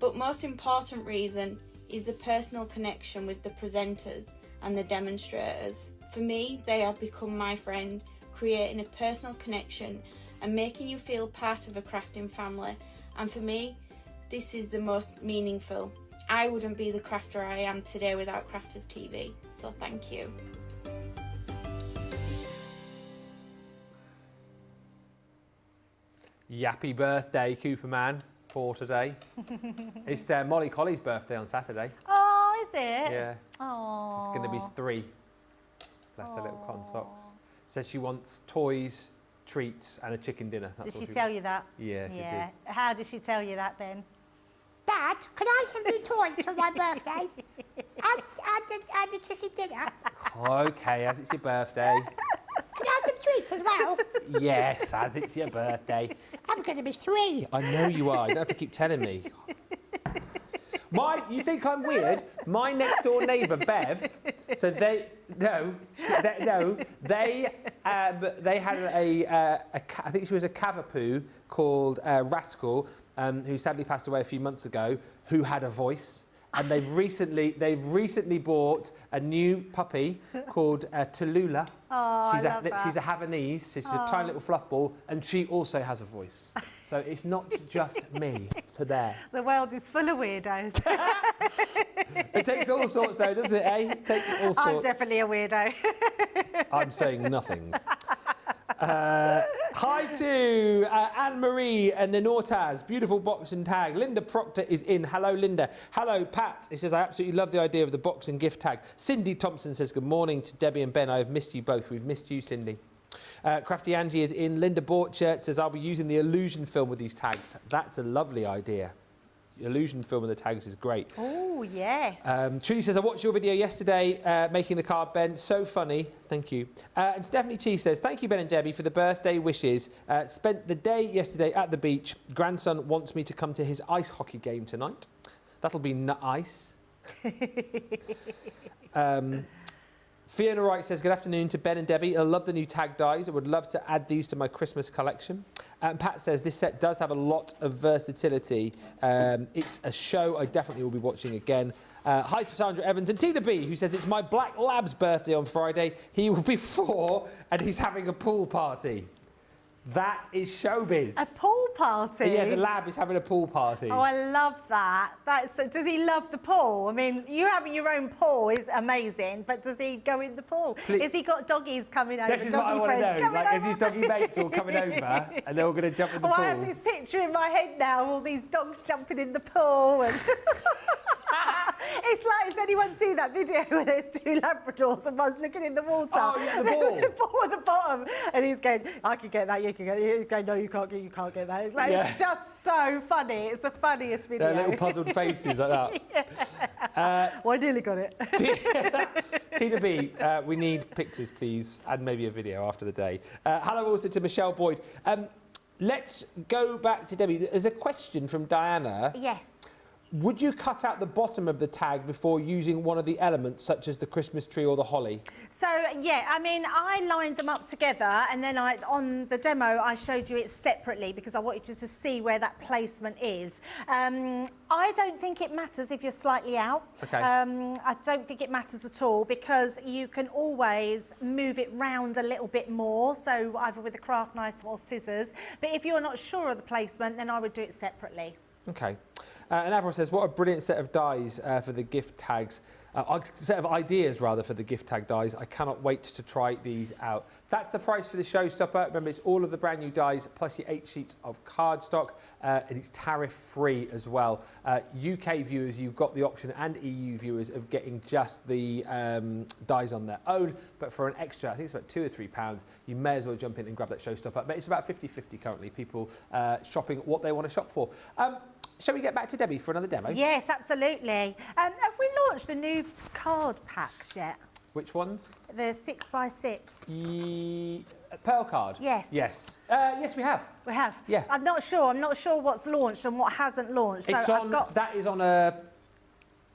But most important reason is the personal connection with the presenters and the demonstrators. For me, they have become my friend, creating a personal connection and making you feel part of a crafting family. And for me, this is the most meaningful. I wouldn't be the crafter I am today without Crafters TV, so thank you. Yappy birthday, Cooperman, for today. It's Molly Colley's birthday on Saturday. Oh, is it? Yeah. Oh. She's going to be 3. Bless her little con socks. Says she wants toys, treats and a chicken dinner. Did That's she what tell you that? Yeah, she Yeah. How did she tell you that, Ben? Dad, can I have some new toys for my birthday? And a chicken dinner. did. Okay, as it's your birthday. Can I have some treats as well? Yes, as it's your birthday. I'm going to be 3. I know you are. You don't have to keep telling me. You think I'm weird? My next door neighbour, Bev, so they had I think she was a cavapoo called Rascal, who sadly passed away a few months ago, who had a voice. And they've recently bought a new puppy called Tallulah. Oh, she's I love that. She's a Havanese, so she's a tiny little fluff ball, and she also has a voice. So it's not just me to there. The world is full of weirdos. It takes all sorts though, doesn't it, eh? It takes all sorts. I'm definitely a weirdo. I'm saying nothing. Hi to Anne-Marie and Ninortaz, beautiful box and tag. Linda Proctor is in. Hello, Linda. Hello, Pat. It says, I absolutely love the idea of the box and gift tag. Cindy Thompson says, good morning to Debbie and Ben. I have missed you both. We've missed you, Cindy. Crafty Angie is in. Linda Borchert says, I'll be using the illusion film with these tags. That's a lovely idea. Illusion film with the tags is great. Oh, yes. Trudy says, I watched your video yesterday making the card, Ben. So funny. Thank you. And Stephanie Cheese says, thank you, Ben and Debbie, for the birthday wishes. Spent the day yesterday at the beach. Grandson wants me to come to his ice hockey game tonight. That'll be nice. Fiona Wright says, good afternoon to Ben and Debbie. I love the new tag dies. I would love to add these to my Christmas collection. Pat says, this set does have a lot of versatility. It's a show I definitely will be watching again. Hi to Sandra Evans and Tina B, who says, it's my black lab's birthday on Friday. He will be 4 and he's having a pool party. That is showbiz. A pool party? Yeah, the lab is having a pool party. Oh, I love that. Does he love the pool? I mean, you having your own pool is amazing, but does he go in the pool? Has he got doggies coming over? This is what I want to know. Like, is his doggy mates all coming over and they're all going to jump in the pool? I have this picture in my head now, all these dogs jumping in the pool. And it's like, has anyone seen that video where there's 2 Labradors and one's looking in the water? Oh, yeah, the ball. The ball at the bottom. And he's going, I can get that, you can get it. He's going, no, you can't get that. It's like, it's just so funny. It's the funniest video. Their little puzzled faces like that. Well, I nearly got it. Tina B, we need pictures, please, and maybe a video after the day. Hello also to Michelle Boyd. Let's go back to Debbie. There's a question from Diana. Yes. Would you cut out the bottom of the tag before using one of the elements, such as the Christmas tree or the holly? So, yeah, I mean, I lined them up together and then on the demo, I showed you it separately because I wanted you to see where that placement is. I don't think it matters if you're slightly out. Okay. I don't think it matters at all because you can always move it round a little bit more, so either with a craft knife or scissors. But if you're not sure of the placement, then I would do it separately. Okay. And Avril says, what a brilliant set of dies for the gift tags. Set of ideas, rather, for the gift tag dies. I cannot wait to try these out. That's the price for the showstopper. Remember, it's all of the brand new dies, plus your 8 sheets of cardstock, and it's tariff-free as well. UK viewers, you've got the option, and EU viewers, of getting just the dies on their own. But for an extra, I think it's about £2 or £3, you may as well jump in and grab that showstopper. But it's about 50-50 currently, people shopping what they want to shop for. Shall we get back to Debbie for another demo? Yes, absolutely. Have we launched the new card packs yet? Which ones? The 6x6. Pearl card? Yes. Yes. Yes, we have. We have? Yeah. I'm not sure what's launched and what hasn't launched. So That is on a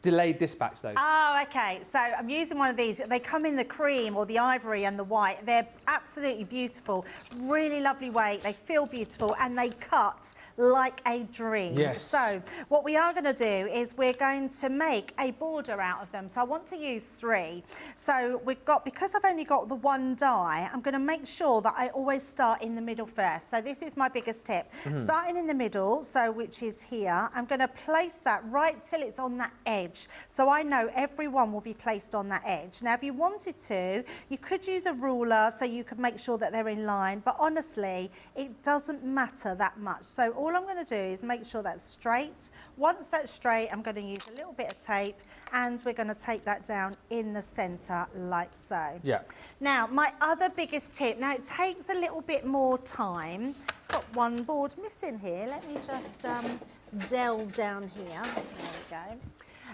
delayed dispatch, though. Oh, okay. So I'm using one of these. They come in the cream or the ivory and the white. They're absolutely beautiful. Really lovely weight. They feel beautiful and they cut like a dream. Yes. So what we are going to do is we're going to make a border out of them. So I want to use 3. So because I've only got the 1 die, I'm going to make sure that I always start in the middle first. So this is my biggest tip. Starting in the middle, which is here, I'm going to place that right till it's on that edge. So I know every one will be placed on that edge. Now, if you wanted to, you could use a ruler so you could make sure that they're in line, but honestly, it doesn't matter that much. So all I'm going to do is make sure that's straight. Once that's straight, I'm going to use a little bit of tape and we're going to take that down in the centre like so. Yeah. Now, my other biggest tip, now it takes a little bit more time. Got 1 board missing here. Let me just delve down here. There we go.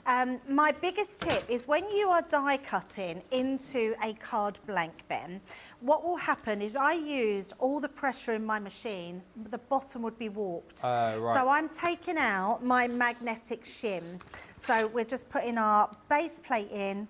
My biggest tip is when you are die cutting into a card blank, Ben, what will happen is I used all the pressure in my machine, the bottom would be warped. Right. So I'm taking out my magnetic shim. So we're just putting our base plate in,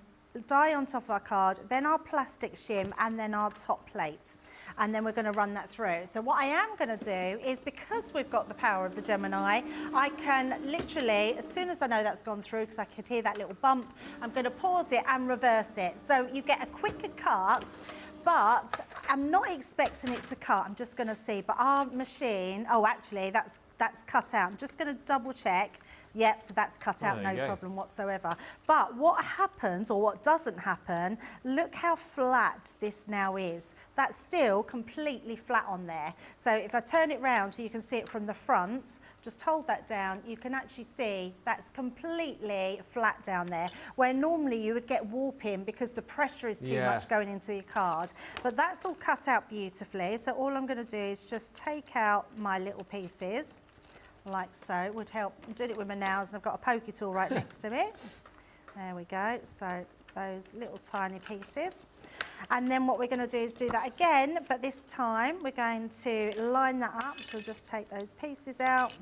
die on top of our card, then our plastic shim, and then our top plate. And then we're going to run that through. So what I am going to do is, because we've got the power of the Gemini, I can literally, as soon as I know that's gone through, because I could hear that little bump, I'm going to pause it and reverse it. So you get a quicker cut, but I'm not expecting it to cut. I'm just going to see. But our machine, oh, actually, that's cut out. I'm just going to double check. Yep, so that's cut out, no problem whatsoever. But what happens, or what doesn't happen, look how flat this now is. That's still completely flat on there. So if I turn it round so you can see it from the front, just hold that down, you can actually see that's completely flat down there, where normally you would get warping because the pressure is too much going into your card. But that's all cut out beautifully. So all I'm going to do is just take out my little pieces. Like so. It would help. I'm doing it with my nails and I've got a pokey tool right next to me. There we go. So those little tiny pieces. And then what we're going to do is do that again, but this time we're going to line that up. So just take those pieces out.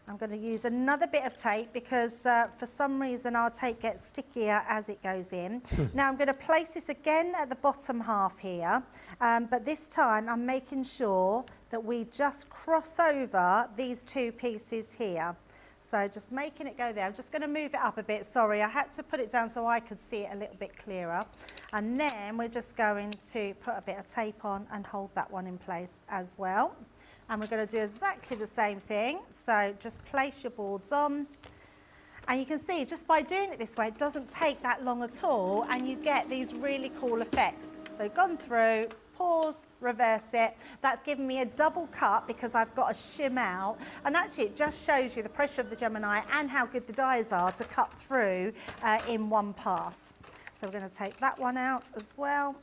I'm going to use another bit of tape because for some reason our tape gets stickier as it goes in. Now I'm going to place this again at the bottom half here, but this time I'm making sure that we just cross over these two pieces here. So just making it go there. I'm just going to move it up a bit. Sorry, I had to put it down so I could see it a little bit clearer. And then we're just going to put a bit of tape on and hold that one in place as well. And we're going to do exactly the same thing. So just place your boards on. And you can see just by doing it this way, it doesn't take that long at all. And you get these really cool effects. So gone through, pause, reverse it. That's given me a double cut because I've got a shim out. And actually it just shows you the pressure of the Gemini and how good the dies are to cut through in one pass. So we're going to take that one out as well.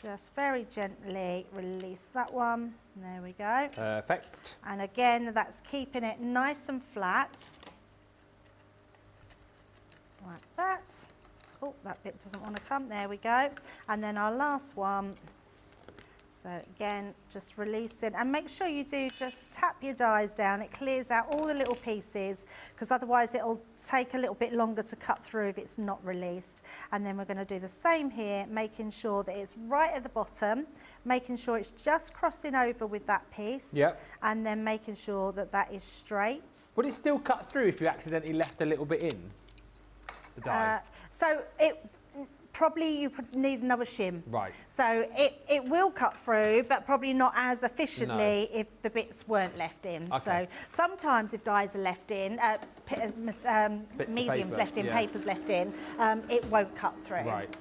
Just very gently release that one. There we go. Perfect. And again, that's keeping it nice and flat. Like that. Oh, that bit doesn't want to come. There we go. And then our last one. So again, just release it. And make sure you do just tap your dies down. It clears out all the little pieces because otherwise it'll take a little bit longer to cut through if it's not released. And then we're going to do the same here, making sure that it's right at the bottom, making sure it's just crossing over with that piece. Yep. And then making sure that that is straight. Would it still cut through if you accidentally left a little bit in the die? So it probably you need another shim. Right. So it will cut through, but probably not as efficiently if the bits weren't left in. Okay. So sometimes if dies are left in, mediums paper, left in, papers left in, it won't cut through. Right.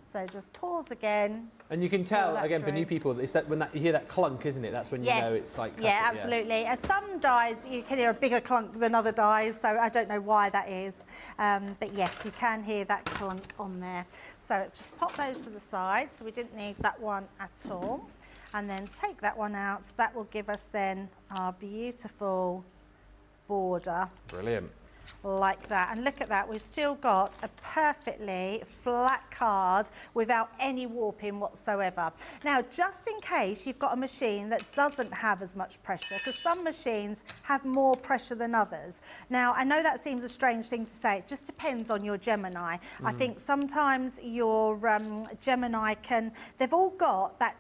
So just pause again. And you can tell, that again, for through. new people, it's that when you hear that clunk, isn't it? That's when you know it's like... Yeah, absolutely. Some dies, you can hear a bigger clunk than other dies, so I don't know why that is. But yes, you can hear that clunk on there. So let's just pop those to the side. So we didn't need that one at all. And then take that one out. So that will give us then our beautiful border. Brilliant. Like that. And look at that, we've still got a perfectly flat card without any warping whatsoever. Now, just in case you've got a machine that doesn't have as much pressure, because some machines have more pressure than others. Now, I know that seems a strange thing to say, it just depends on your Gemini. I think sometimes your Gemini they've all got that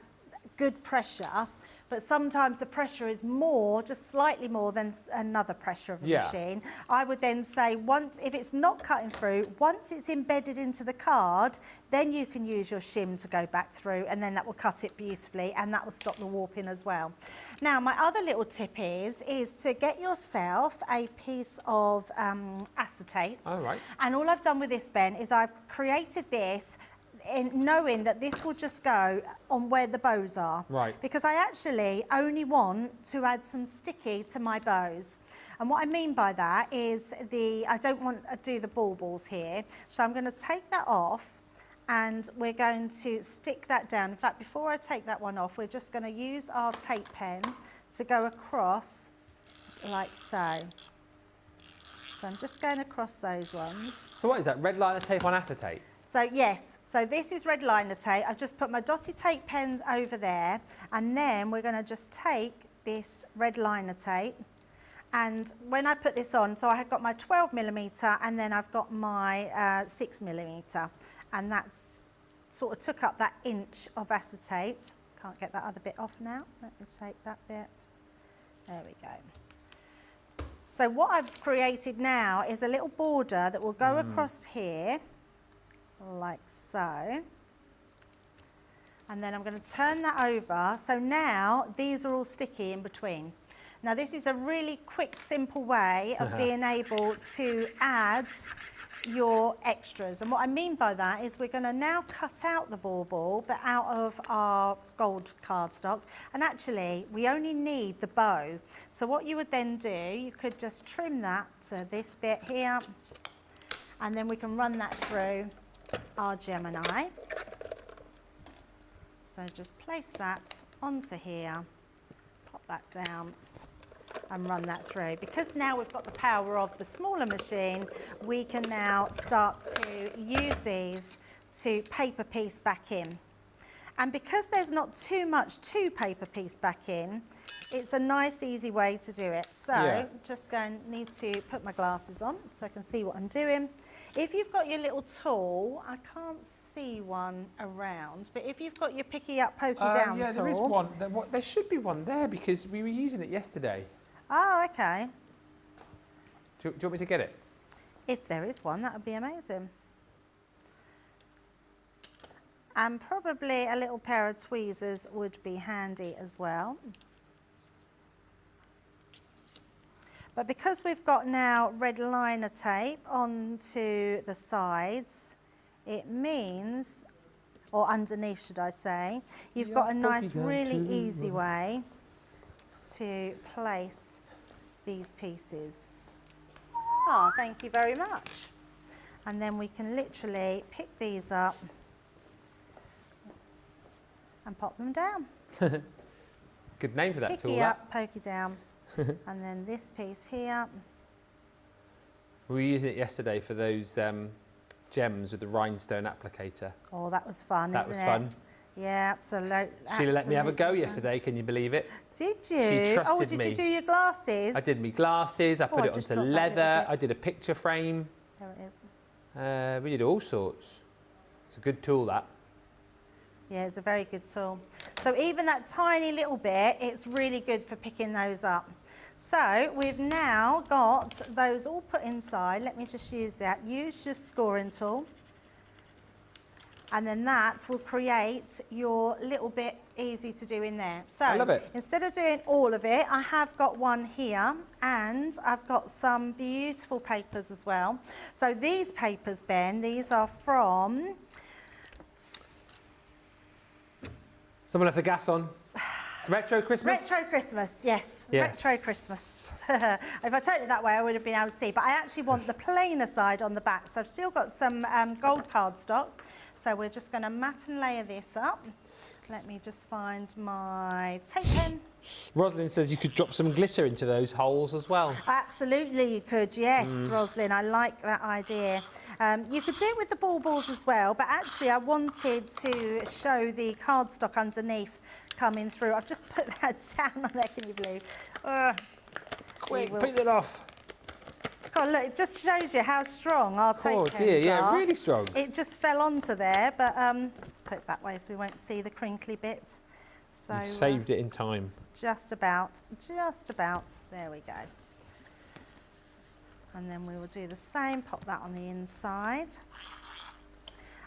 good pressure, but sometimes the pressure is more, just slightly more than another pressure of a machine. I would then say if it's not cutting through, once it's embedded into the card, then you can use your shim to go back through and then that will cut it beautifully and that will stop the warping as well. Now, my other little tip is to get yourself a piece of acetate. Oh, right. And all I've done with this, Ben, is I've created this knowing that this will just go on where the bows are. Right. Because I actually only want to add some sticky to my bows. And what I mean by that is I don't want to do the baubles here. So I'm going to take that off and we're going to stick that down. In fact, before I take that one off, we're just going to use our tape pen to go across like so. So I'm just going across those ones. So what is that? Red liner tape on acetate? So yes, so this is red liner tape. I've just put my dotted tape pens over there, and then we're going to just take this red liner tape, and when I put this on, so I have got my 12mm and then I've got my 6mm, and that's sort of took up that inch of acetate. Can't get that other bit off now. Let me take that bit. There we go. So what I've created now is a little border that will go across here, like so. And then I'm going to turn that over. So now these are all sticky in between. Now this is a really quick, simple way of being able to add your extras. And what I mean by that is we're going to now cut out the bauble, but out of our gold cardstock. And actually, we only need the bow. So what you would then do, you could just trim that to this bit here, and then we can run that through our Gemini. So just place that onto here, pop that down, and run that through. Because now we've got the power of the smaller machine, we can now start to use these to paper piece back in. And because there's not too much to paper piece back in, it's a nice, easy way to do it. So just going to need to put my glasses on so I can see what I'm doing. If you've got your little tool, I can't see one around, but if you've got your picky up, pokey down yeah, tool. there is one. There should be one there because we were using it yesterday. Oh, okay. Do you want me to get it? If there is one, that would be amazing. And probably a little pair of tweezers would be handy as well. But because we've got now red liner tape onto the sides, it means, or underneath should I say, you've got a nice, really easy way to place these pieces. Oh, thank you very much. And then we can literally pick these up and pop them down. Good name for that tool. Picky up, pokey down. And then this piece here. We were using it yesterday for those gems with the rhinestone applicator. Oh, that was fun, That was isn't fun. it? Yeah, absolutely. Sheila let me have a go yesterday, can you believe it? Did you? She trusted Oh, did me. you do your glasses? I did my glasses, I put I it just onto dropped that little leather, bit. I did a picture frame. There it is. We did all sorts. It's a good tool, that. Yeah, it's a very good tool. So even that tiny little bit, it's really good for picking those up. So we've now got those all put inside. Let me just use that. Use your scoring tool. And then that will create your little bit easy to do in there. So I love it. Instead of doing all of it, I have got one here, and I've got some beautiful papers as well. So these papers, Ben, these are from... Someone left the gas on. Retro Christmas? Retro Christmas, yes. Yes. Retro Christmas. If I turned it that way, I would have been able to see. But I actually want the plainer side on the back. So I've still got some gold cardstock. So we're just going to mat and layer this up. Let me just find my tape pen. Rosalind says you could drop some glitter into those holes as well. Absolutely, you could, yes, Rosalind. I like that idea. You could do it with the baubles as well, but actually I wanted to show the cardstock underneath coming through. I've just put that down on there, can you believe? Quick, put it off. God, look, it just shows you how strong our tape Oh pens dear, yeah, are. really strong. It just fell onto there, but let's put it that way so we won't see the crinkly bit. So You saved it in time. just about, there we go. And then we will do the same, pop that on the inside.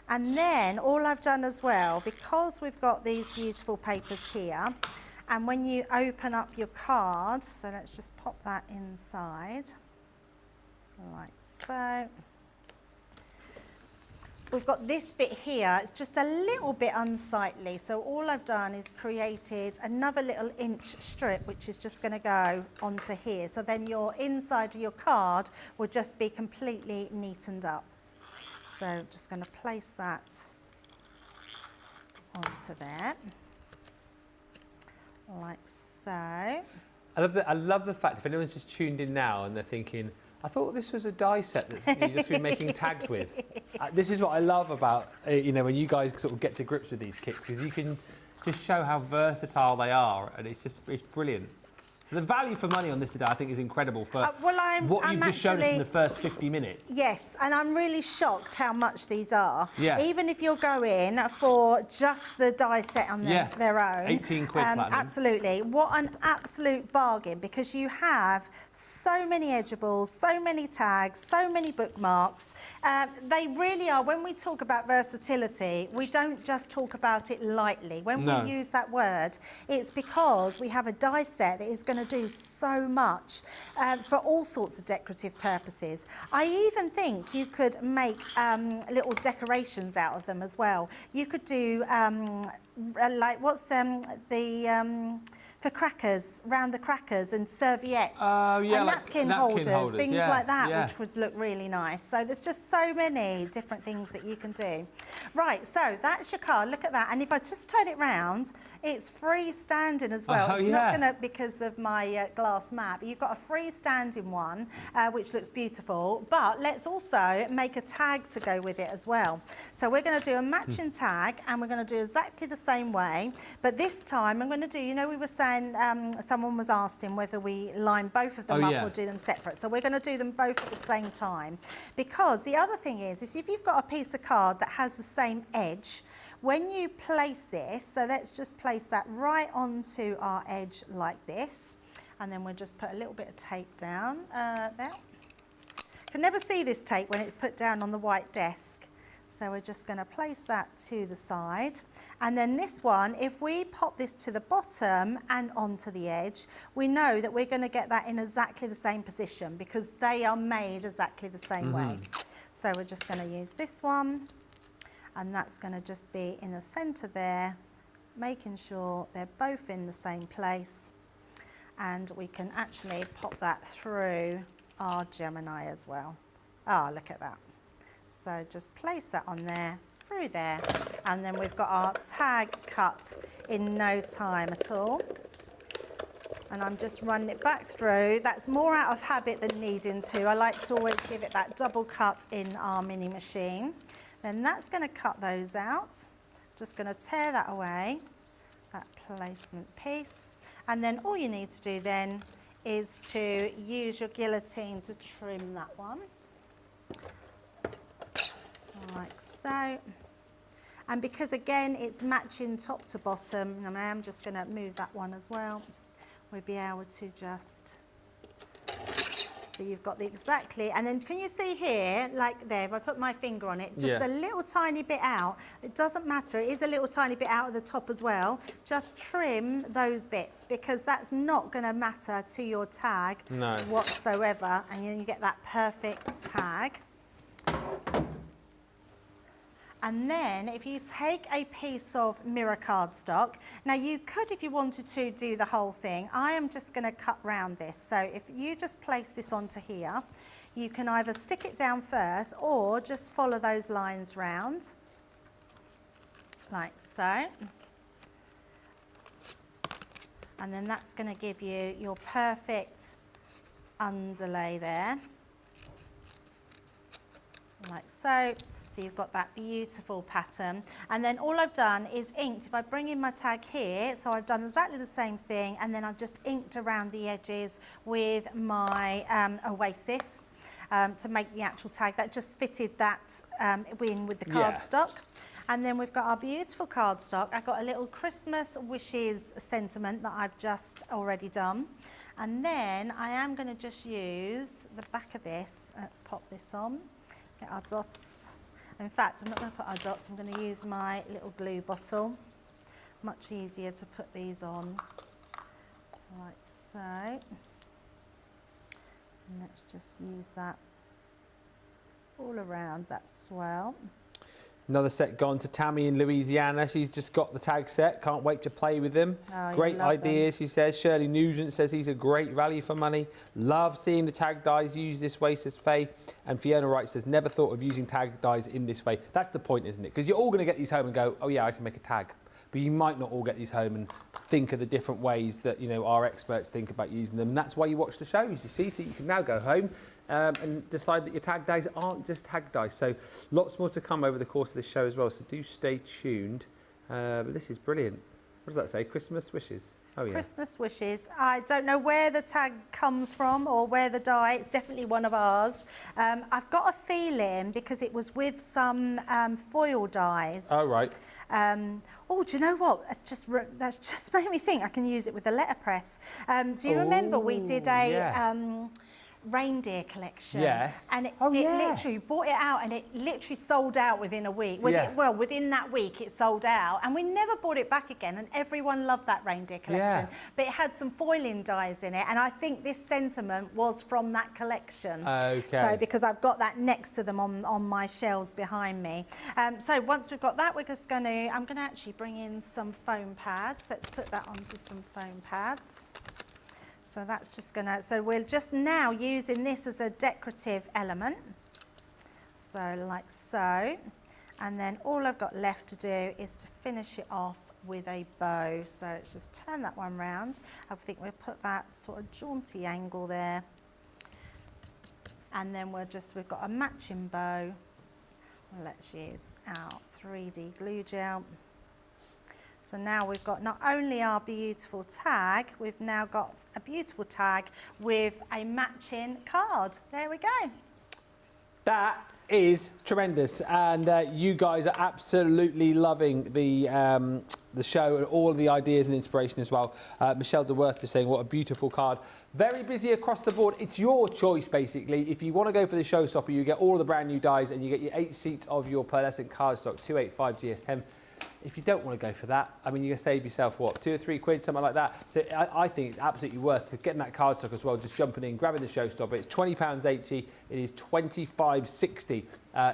And then all I've done as well, because we've got these beautiful papers here, and when you open up your card, so let's just pop that inside, like so. We've got this bit here, it's just a little bit unsightly, so all I've done is created another little inch strip which is just going to go onto here, so then your inside of your card will just be completely neatened up. So just going to place that onto there, like so. I love the fact if anyone's just tuned in now and they're thinking, I thought this was a die set that you've just been making tags with. This is what I love about, you know, when you guys sort of get to grips with these kits, because you can just show how versatile they are, and it's brilliant. The value for money on this today, I think, is incredible for what you've just shown us in the first 50 minutes. Yes, and I'm really shocked how much these are. Yeah. Even if you're going for just the die set on their own. 18 quid platinum. Absolutely. What an absolute bargain, because you have so many edgeables, so many tags, so many bookmarks. They really are, when we talk about versatility, we don't just talk about it lightly. When we use that word, it's because we have a die set that is going to do so much for all sorts of decorative purposes. I even think you could make little decorations out of them as well. You could do like for crackers, round the crackers, and serviettes, and napkin holders, things like that, which would look really nice. So there's just so many different things that you can do. Right, so that's your card. Look at that. And if I just turn it round, it's freestanding as well. It's not going to, because of my glass mat, but you've got a freestanding one, which looks beautiful. But let's also make a tag to go with it as well. So we're going to do a matching tag, and we're going to do exactly the same way. But this time I'm going to do, you know, we were saying, someone was asking whether we line both of them up or do them separate. So we're going to do them both at the same time. Because the other thing is if you've got a piece of card that has the same edge, when you place this, so let's just place that right onto our edge like this, and then we'll just put a little bit of tape down there. Can never see this tape when it's put down on the white desk. So we're just going to place that to the side. And then this one, if we pop this to the bottom and onto the edge, we know that we're going to get that in exactly the same position, because they are made exactly the same way. So we're just going to use this one, and that's going to just be in the centre there, making sure they're both in the same place. And we can actually pop that through our Gemini as well. Oh, look at that. So just place that on there, through there, and then we've got our tag cut in no time at all. And I'm just running it back through. That's more out of habit than needing to. I like to always give it that double cut in our mini machine. Then that's going to cut those out. Just going to tear that away, that placement piece. And then all you need to do then is to use your guillotine to trim that one. Like so. And because again it's matching top to bottom, and I am just going to move that one as well, we'll be able to just, so you've got the exactly, and then can you see here, like there, if I put my finger on it, just a little tiny bit out, it doesn't matter, it is a little tiny bit out of the top as well, just trim those bits, because that's not going to matter to your tag whatsoever, and then you get that perfect tag. And then if you take a piece of mirror cardstock, now you could, if you wanted to, do the whole thing. I am just going to cut round this. So if you just place this onto here, you can either stick it down first or just follow those lines round, like so. And then that's going to give you your perfect underlay there, like so. So you've got that beautiful pattern. And then all I've done is inked. If I bring in my tag here, so I've done exactly the same thing, and then I've just inked around the edges with my Oasis to make the actual tag. That just fitted that in with the cardstock. And then we've got our beautiful cardstock. I've got a little Christmas wishes sentiment that I've just already done. And then I am going to just use the back of this. Let's pop this on, get our dots. In fact, I'm not going to put our dots, I'm going to use my little glue bottle. Much easier to put these on, like so. And let's just use that all around that swirl. Another set gone to Tammy in Louisiana. She's just got the tag set. Can't wait to play with them. Oh, great ideas, she says. Shirley Nugent says he's a great value for money. Love seeing the tag dies used this way, says Faye. And Fiona Wright says, never thought of using tag dies in this way. That's the point, isn't it? Because you're all going to get these home and go, oh yeah, I can make a tag. But you might not all get these home and think of the different ways that, you know, our experts think about using them. And that's why you watch the shows, you see. So you can now go home and decide that your tag dice aren't just tag dice. So lots more to come over the course of the show as well, so do stay tuned. But this is brilliant. What does that say? Christmas wishes. Oh, yeah. Christmas wishes. I don't know where the tag comes from or where the die. It's definitely one of ours. I've got a feeling because it was with some foil dies. Oh, right. Oh, do you know what? That's just made me think I can use it with the letterpress. Do you remember we did a reindeer collection? Yes. And it literally brought it out and it literally sold out within a week. Within that week it sold out and we never bought it back again and everyone loved that reindeer collection. But it had some foiling dies in it and I think this sentiment was from that collection. Okay. So because I've got that next to them on my shelves behind me. So once we've got that, I'm going to actually bring in some foam pads. Let's put that onto some foam pads. So that's just so we're just now using this as a decorative element. So like so. And then all I've got left to do is to finish it off with a bow. So let's just turn that one round. I think we'll put that sort of jaunty angle there. And then we've got a matching bow. Let's use our 3D glue gel. So now we've got not only our beautiful tag, we've now got a beautiful tag with a matching card. There we go. That is tremendous, and you guys are absolutely loving the show and all of the ideas and inspiration as well. Michelle DeWorth is saying, what a beautiful card. Very busy across the board. It's your choice, basically. If you want to go for the showstopper, you get all of the brand new dies and you get your 8 sheets of your pearlescent cardstock, 285 GS10. If you don't want to go for that, I mean, you're going to save yourself, what, £2 or £3, something like that. So I think it's absolutely worth getting that cardstock as well, just jumping in, grabbing the showstopper. It's £20.80. It is £25.60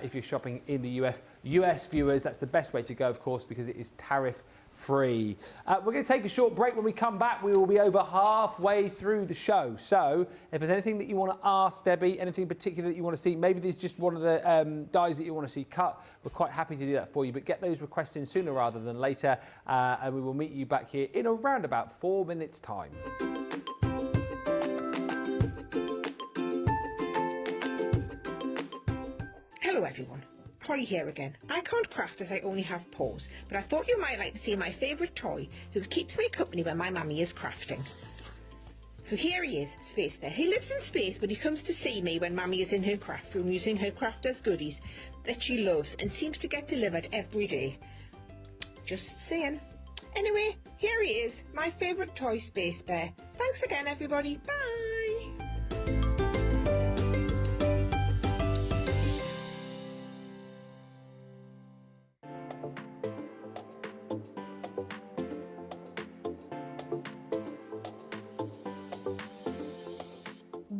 if you're shopping in the US. US viewers, that's the best way to go, of course, because it is tariff free. We're going to take a short break. When we come back, we will be over halfway through the show. So if there's anything that you want to ask Debbie, anything in particular that you want to see, maybe there's just one of the dies that you want to see cut, we're quite happy to do that for you. But get those requests in sooner rather than later, and we will meet you back here in around about 4 minutes' time. Hello everyone, Holly here again. I can't craft as I only have paws, but I thought you might like to see my favourite toy who keeps me company when my mummy is crafting. So here he is, Space Bear. He lives in space, but he comes to see me when mummy is in her craft room using her crafters goodies that she loves and seems to get delivered every day. Just saying. Anyway, here he is, my favourite toy, Space Bear. Thanks again everybody, bye!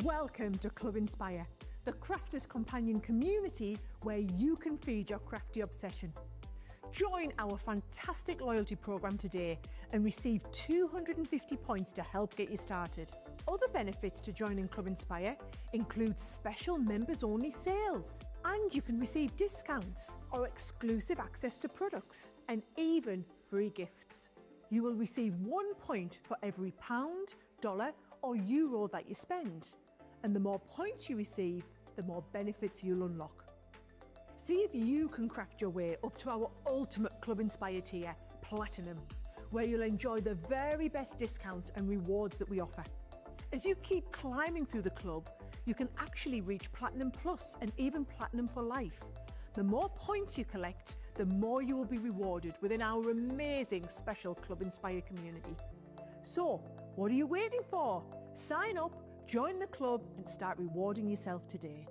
Welcome to Club Inspire, the Crafters Companion community where you can feed your crafty obsession. Join our fantastic loyalty program today and receive 250 points to help get you started. Other benefits to joining Club Inspire include special members-only sales, and you can receive discounts or exclusive access to products, and even free gifts. You will receive 1 point for every pound, dollar or euro that you spend. And the more points you receive, the more benefits you'll unlock. See if you can craft your way up to our ultimate Club Inspire tier, Platinum, where you'll enjoy the very best discounts and rewards that we offer. As you keep climbing through the club, you can actually reach Platinum Plus and even Platinum for life. The more points you collect, the more you will be rewarded within our amazing special Club Inspire community. So, what are you waiting for? Sign up, join the club and start rewarding yourself today.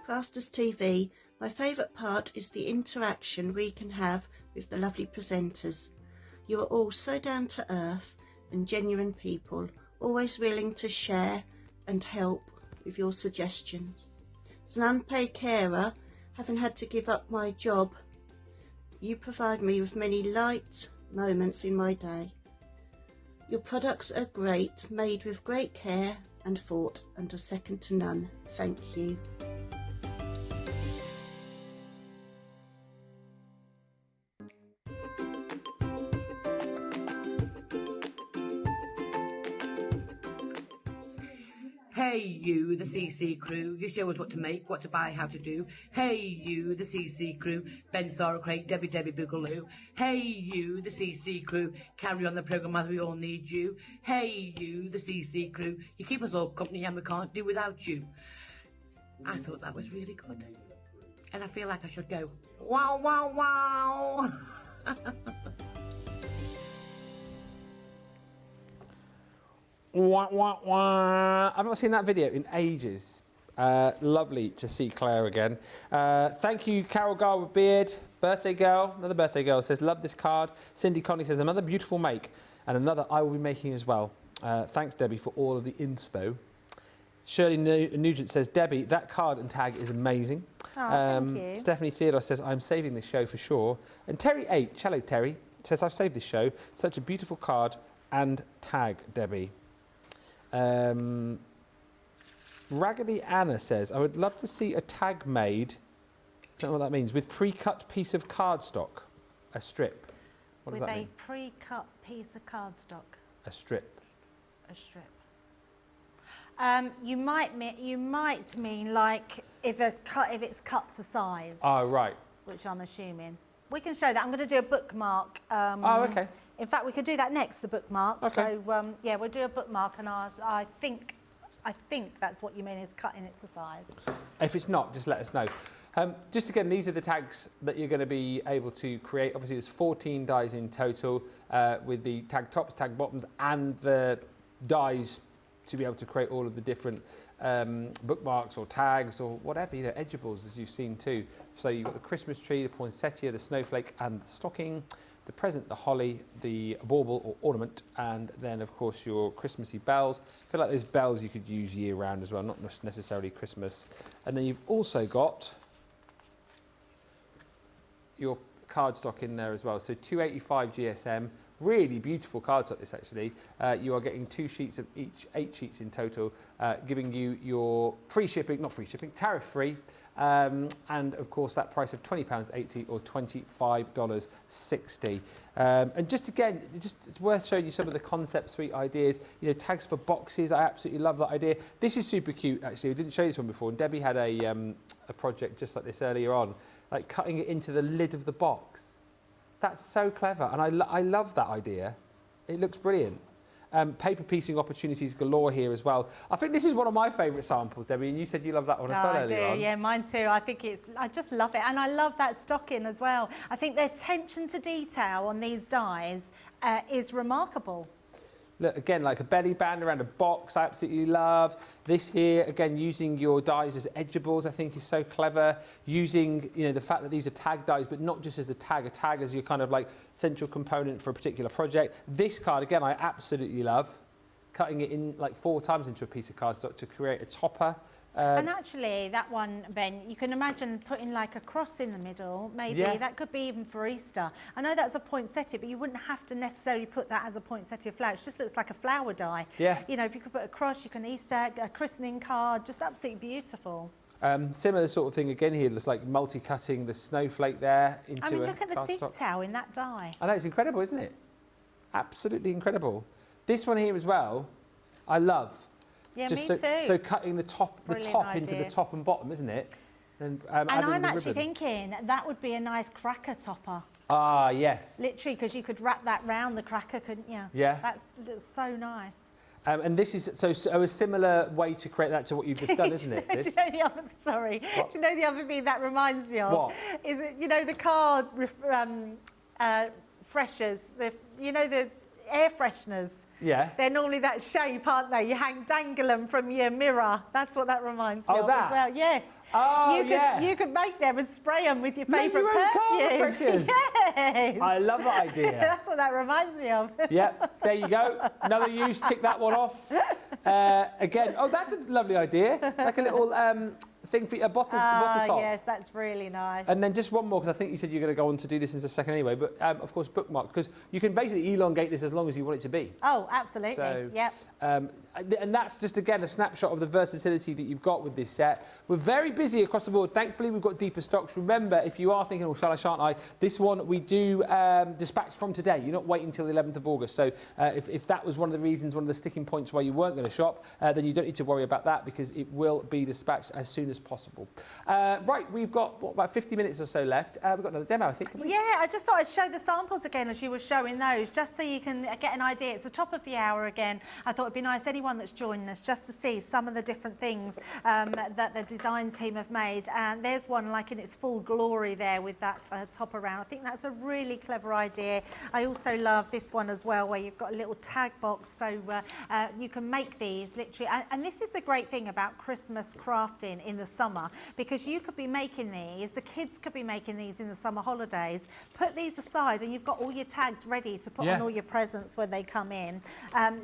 Crafters TV, my favourite part is the interaction we can have with the lovely presenters. You are all so down to earth and genuine people, always willing to share and help with your suggestions. As an unpaid carer, having had to give up my job, you provide me with many light moments in my day. Your products are great, made with great care and thought, and are second to none. Thank you. Hey you, the CC crew, you show us what to make, what to buy, how to do. Hey you, the CC crew, Ben, Sarah, Craig, Debbie, Boogaloo. Hey you, the CC crew, carry on the programme as we all need you. Hey you, the CC crew, you keep us all company and we can't do without you. I thought that was really good. And I feel like I should go, wow, wow, wow. Wah, wah, wah. I've not seen that video in ages. Lovely to see Claire again. Thank you, Carol Garwood Beard. Birthday girl, another birthday girl says, love this card. Cindy Connie says, another beautiful make and another I will be making as well. Thanks, Debbie, for all of the inspo. Shirley Nugent says, Debbie, that card and tag is amazing. Oh, thank you. Stephanie Theodore says, I'm saving this show for sure. And Terry H, hello Terry, says, I've saved this show. Such a beautiful card and tag, Debbie. Raggedy Anna says, I would love to see a tag made, don't know what that means, with pre-cut piece of cardstock. A strip. What does that mean? With a pre-cut piece of cardstock. A strip. A strip. You might mean like if it's cut to size. Oh, right. Which I'm assuming. We can show that. I'm going to do a bookmark. Oh, okay. In fact, we could do that next, the bookmark. Okay. So yeah, we'll do a bookmark, and I think that's what you mean is cutting it to size. If it's not, just let us know. Just again, these are the tags that you're going to be able to create. Obviously, there's 14 dies in total with the tag tops, tag bottoms, and the dies to be able to create all of the different bookmarks or tags or whatever, you know, edgeables, as you've seen too. So you've got the Christmas tree, the poinsettia, the snowflake, and the stocking, the present, the holly, the bauble or ornament, and then of course your Christmassy bells. I feel like those bells you could use year round as well, not necessarily Christmas. And then you've also got your cardstock in there as well. So 285 GSM, really beautiful cardstock this actually. You are getting 2 sheets of each, 8 sheets in total, giving you your free shipping, not free shipping, tariff free. And of course that price of £20.80 or $25.60. And just again, it's worth showing you some of the concept suite ideas. You know, tags for boxes, I absolutely love that idea. This is super cute actually, I didn't show you this one before, and Debbie had a project just like this earlier on, like cutting it into the lid of the box. That's so clever, and I love that idea. It looks brilliant. Paper piecing opportunities galore here as well. I think this is one of my favourite samples, Debbie, and you said you love that one as well earlier on. Yeah, mine too. I just love it, and I love that stocking as well. I think the attention to detail on these dies is remarkable. Look, again, like a belly band around a box, I absolutely love. This here, again, using your dies as edgeables, I think is so clever. Using, you know, the fact that these are tag dies, but not just as a tag as your kind of like central component for a particular project. This card, again, I absolutely love. Cutting it in like 4 times into a piece of cardstock to create a topper. And actually, that one, Ben, you can imagine putting like a cross in the middle, maybe. Yeah. That could be even for Easter. I know that's a poinsettia, but you wouldn't have to necessarily put that as a poinsettia flower. It just looks like a flower die. Yeah. You know, if you could put a cross, you can Easter egg, a christening card, just absolutely beautiful. Similar sort of thing again here, looks like multi-cutting the snowflake there into a I mean, look at the cardstock. detail in that die. I know, it's incredible, isn't it? Absolutely incredible. This one here as well, I love. Yeah, just me too. So cutting the top into the top and bottom, isn't it? And I'm actually thinking that would be a nice cracker topper. Ah, yes. Literally, because you could wrap that round the cracker, couldn't you? Yeah. That's so nice. And this is so a similar way to create that to what you've just done, isn't it? This? Do you know the other? Sorry. What? Do you know the other thing that reminds me of? What? Is it, you know, the car freshers, the air fresheners. Yeah. They're normally that shape, aren't they? You dangle them from your mirror. That's what that reminds me of as well. Yes. Oh, you could make them and spray them with your favourite perfume. Yes. I love that idea. That's what that reminds me of. Yep. There you go. Another use. Tick that one off. Again. Oh, that's a lovely idea. Like a little thing for a bottle top. Yes, that's really nice. And then just one more, because I think you said you're going to go on to do this in a second anyway, but of course bookmark, because you can basically elongate this as long as you want it to be. Oh, absolutely. So, yep. and that's just, again, a snapshot of the versatility that you've got with this set. We're very busy across the board. Thankfully, we've got deeper stocks. Remember, if you are thinking, oh, shall I, shan't I, this one we do dispatch from today. You're not waiting until the 11th of August. So if that was one of the reasons, one of the sticking points why you weren't going to shop, then you don't need to worry about that because it will be dispatched as soon as possible. Right, we've got, what, about 50 minutes or so left. We've got another demo, I think. Yeah, I just thought I'd show the samples again as you were showing those, just so you can get an idea. It's the top of the hour again. I thought it'd be nice, anyone that's joining us, just to see some of the different things that the design team have made. And there's one like in its full glory there with that top around. I think that's a really clever idea. I also love this one as well, where you've got a little tag box, so you can make these literally. And this is the great thing about Christmas crafting in the summer, because you could be making these, the kids could be making these in the summer holidays, put these aside and you've got all your tags ready to put on all your presents when they come in.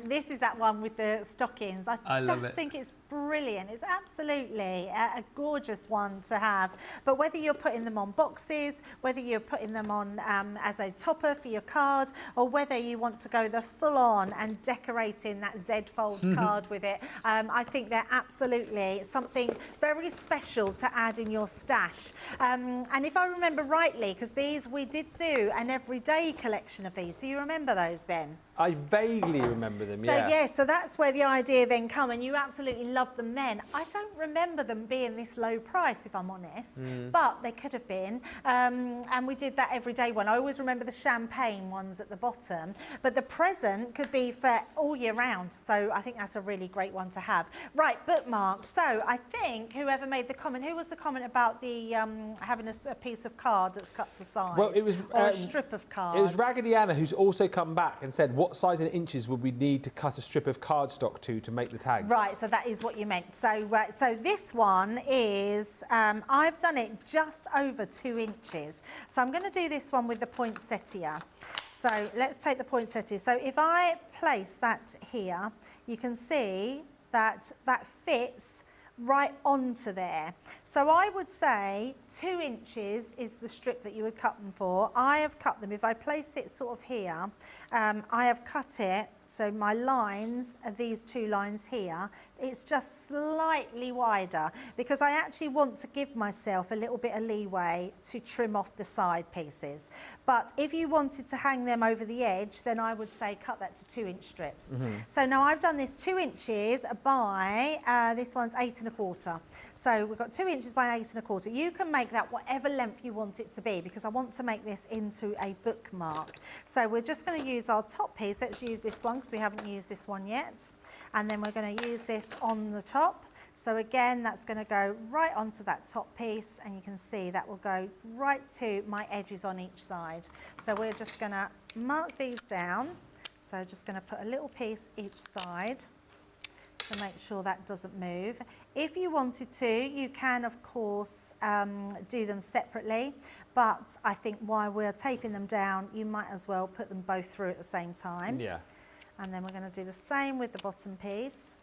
This is that one with the stockings. I just think it's brilliant. It's absolutely a gorgeous one to have. But whether you're putting them on boxes, whether you're putting them on as a topper for your card, or whether you want to go the full on and decorating that Z-fold card with it, I think they're absolutely something very special to add in your stash. And if I remember rightly, because these, we did do an everyday collection of these. Do you remember those, Ben? I vaguely remember them, So, yeah, so that's where the idea then come, and you absolutely loved them then. I don't remember them being this low price, if I'm honest, but they could have been. And we did that everyday one. I always remember the champagne ones at the bottom, but the present could be for all year round. So I think that's a really great one to have. Right, bookmarks. So I think whoever made the comment, who was the comment about the having a piece of card that's cut to size? Well, it was or a strip of card. It was Raggedy Anna who's also come back and said, what size in inches would we need to cut a strip of cardstock to make the tags? Right, so that is what you meant. So, so this one is, I've done it just over 2 inches. So I'm going to do this one with the poinsettia. So let's take the poinsettia. So if I place that here, you can see that that fits right onto there. So I would say 2 inches is the strip that you would cut them for. I have cut them, if I place it sort of here, I have cut it, so my lines are these 2 lines here. It's just slightly wider because I actually want to give myself a little bit of leeway to trim off the side pieces. But if you wanted to hang them over the edge, then I would say cut that to 2-inch strips. So now I've done this 2 inches by, this one's 8 1/4. So we've got 2 inches by 8 1/4. You can make that whatever length you want it to be, because I want to make this into a bookmark. So we're just going to use our top piece. Let's use this one because we haven't used this one yet. And then we're going to use this on the top. So again, that's going to go right onto that top piece, and you can see that will go right to my edges on each side. So we're just going to mark these down. So just going to put a little piece each side to make sure that doesn't move. If you wanted to, you can of course do them separately, but I think while we're taping them down, you might as well put them both through at the same time. Yeah. And then we're going to do the same with the bottom piece,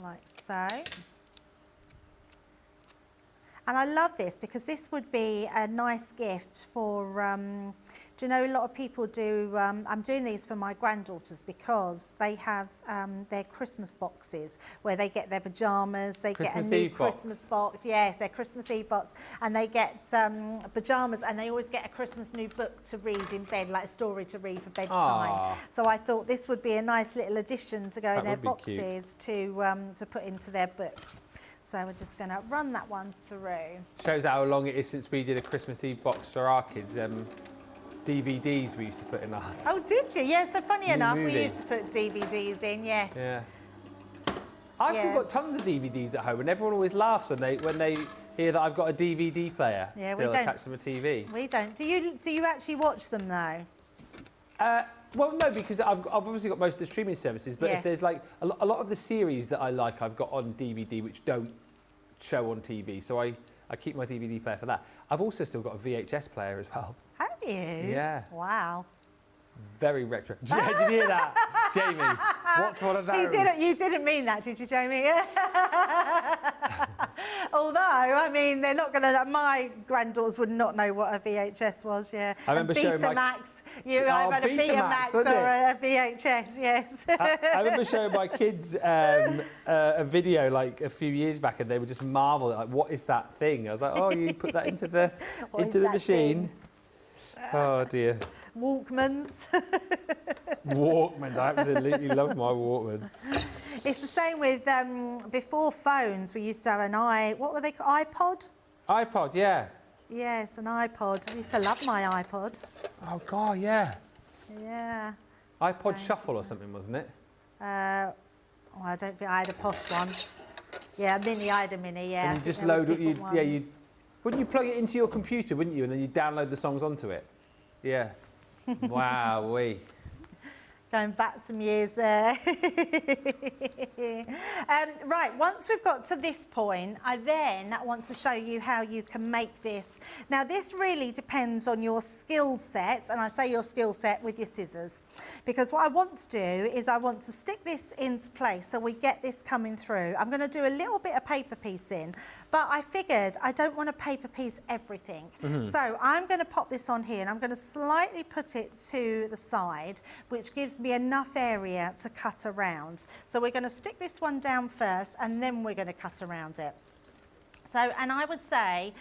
like so. And I love this because this would be a nice gift for, do you know, a lot of people do, I'm doing these for my granddaughters because they have their Christmas boxes where they get their pyjamas, they get a new Christmas box, yes, their Christmas Eve box, and they get pyjamas, and they always get a Christmas new book to read in bed, like a story to read for bedtime. Aww. So I thought this would be a nice little addition to go in their boxes to put into their books. So we're just going to run that one through. Shows how long it is since we did a Christmas Eve box for our kids. DVDs we used to put in ours. Oh, did you? Yeah, so funny enough, we used to put DVDs in, yes. Yeah. I've still got tons of DVDs at home, and everyone always laughs when they hear that I've got a DVD player still attached to my TV. We don't. Do you actually watch them though? Well, no, because I've obviously got most of the streaming services, but if there's like a lot of the series that I like, I've got on DVD which don't show on TV, so I keep my DVD player for that. I've also still got a VHS player as well. Have you? Yeah. Wow. Very retro. Did you hear that, Jamie? What's one of those? You didn't mean that, did you, Jamie? Although, I mean, they're not going to. My granddaughters would not know what a VHS was. Yeah. I remember showing Betamax. You either had a Betamax or a VHS. Yes. I remember showing my kids a video like a few years back, and they would just marvel at like, what is that thing? I was like, oh, you put that into the machine. Oh dear. Walkmans. Walkmans. I absolutely love my Walkman. It's the same with before phones. We used to have what were they called? iPod. iPod, yeah. Yes, an iPod. I used to love my iPod. Oh God, yeah. Yeah. iPod Shuffle or something, wasn't it? I don't think I had a posh one. Yeah, mini. I had a mini. Yeah. And you just load it. Wouldn't you plug it into your computer, wouldn't you? And then you download the songs onto it. Yeah. Wow, Going back some years there. Right, once we've got to this point, I then want to show you how you can make this. Now, this really depends on your skill set, and I say your skill set with your scissors, because what I want to do is I want to stick this into place so we get this coming through. I'm going to do a little bit of paper piece in, but I figured I don't want to paper piece everything. So I'm going to pop this on here, and I'm going to slightly put it to the side, which gives me enough area to cut around. So we're going to stick this one down first, and then we're going to cut around it. So, and I would say,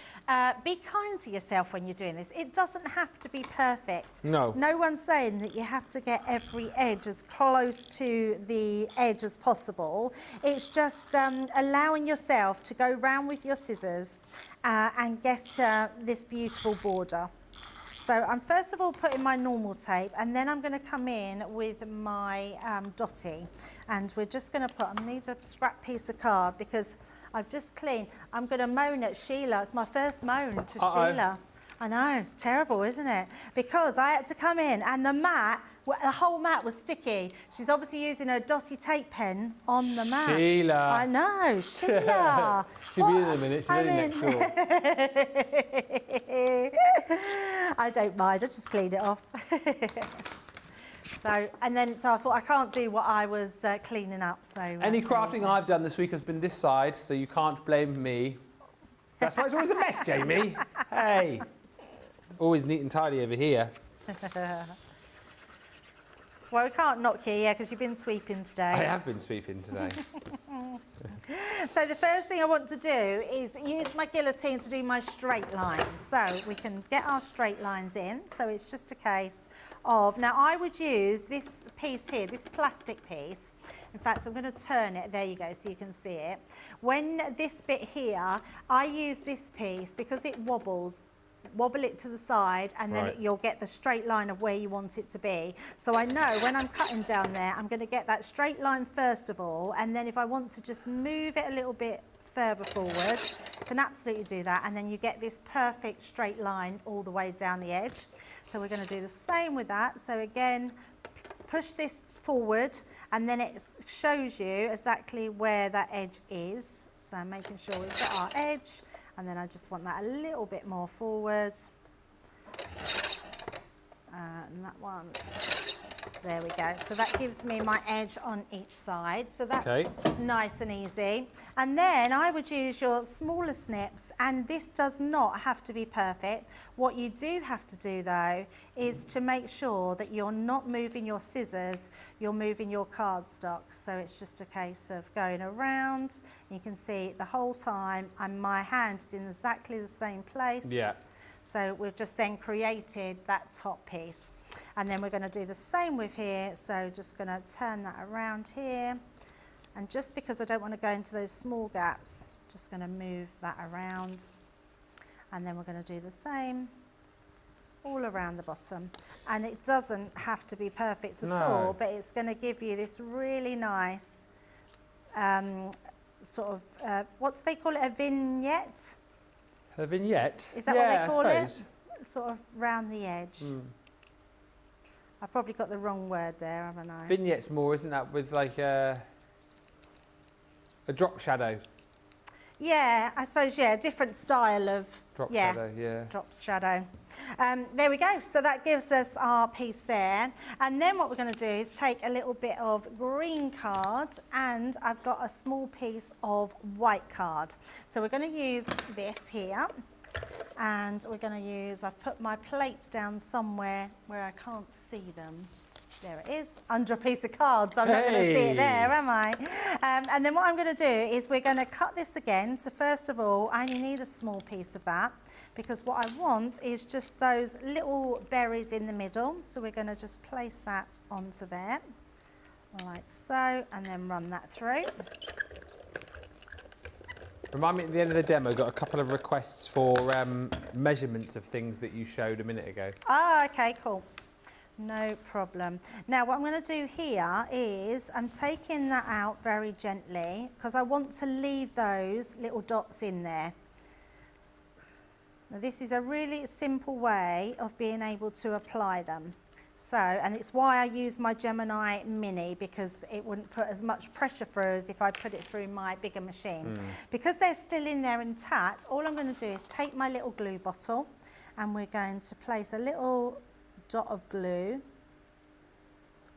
be kind to yourself when you're doing this. It doesn't have to be perfect. No. No one's saying that you have to get every edge as close to the edge as possible. It's just allowing yourself to go round with your scissors and get this beautiful border. So I'm first of all putting my normal tape, and then I'm going to come in with my dotty, and we're just going to put, I need a scrap piece of card because I've just cleaned. I'm going to moan at Sheila. It's my first moan to Sheila. I know, it's terrible, isn't it? Because I had to come in and the whole mat was sticky. She's obviously using her dotty tape pen on the mat. Sheila. I know, Sheila. She'll be in a minute. She's only next door. I don't mind, I just clean it off. So I thought I can't do what I was cleaning up. So any crafting I've done this week has been this side, so you can't blame me. That's why it's always a mess, Jamie. Hey, always neat and tidy over here. Well, we can't knock you, yeah, because you've been sweeping today. I have been sweeping today. So the first thing I want to do is use my guillotine to do my straight lines. So we can get our straight lines in. So it's just a case of, now I would use this piece here, this plastic piece. In fact, I'm going to turn it, there you go, so you can see it. When this bit here, I use this piece because it wobbles. Wobble it to the side, and then you'll get the straight line of where you want it to be. So I know when I'm cutting down there, I'm going to get that straight line first of all, and then if I want to just move it a little bit further forward, I can absolutely do that, and then you get this perfect straight line all the way down the edge. So we're going to do the same with that. So again, push this forward, and then it shows you exactly where that edge is. So making sure we've got our edge. And then I just want that a little bit more forward. And that one, there we go. So that gives me my edge on each side. So that's nice and easy. And then I would use your smaller snips, and this does not have to be perfect. What you do have to do though, is to make sure that you're not moving your scissors, you're moving your cardstock. So it's just a case of going around. You can see the whole time, and my hand is in exactly the same place. Yeah. So we've just then created that top piece. And then we're going to do the same with here. So just going to turn that around here. And just because I don't want to go into those small gaps, just going to move that around. And then we're going to do the same all around the bottom. And it doesn't have to be perfect at all, but it's going to give you this really nice sort of, what do they call it, a vignette? A vignette? Is that what they call it? Sort of round the edge. I've probably got the wrong word there, haven't I? Vignette's more, isn't that, with like a drop shadow? Yeah, I suppose, yeah, different style of Drop shadow, yeah. Drop shadow. There we go. So that gives us our piece there. And then what we're going to do is take a little bit of green card, and I've got a small piece of white card. So we're going to use this here. And we're going to use, I've put my plates down somewhere where I can't see them. There it is, under a piece of cards. I'm not going to see it there, am I? And then what I'm going to do is we're going to cut this again. So first of all, I only need a small piece of that, because what I want is just those little berries in the middle. So we're going to just place that onto there, like so, and then run that through. Remind me, at the end of the demo, got a couple of requests for measurements of things that you showed a minute ago. Ah, okay, cool. No problem. Now what I'm going to do here is I'm taking that out very gently, because I want to leave those little dots in there. Now this is a really simple way of being able to apply them. So, and it's why I use my Gemini Mini, because it wouldn't put as much pressure through as if I put it through my bigger machine. Because they're still in there intact, all I'm going to do is take my little glue bottle, and we're going to place a little dot of glue.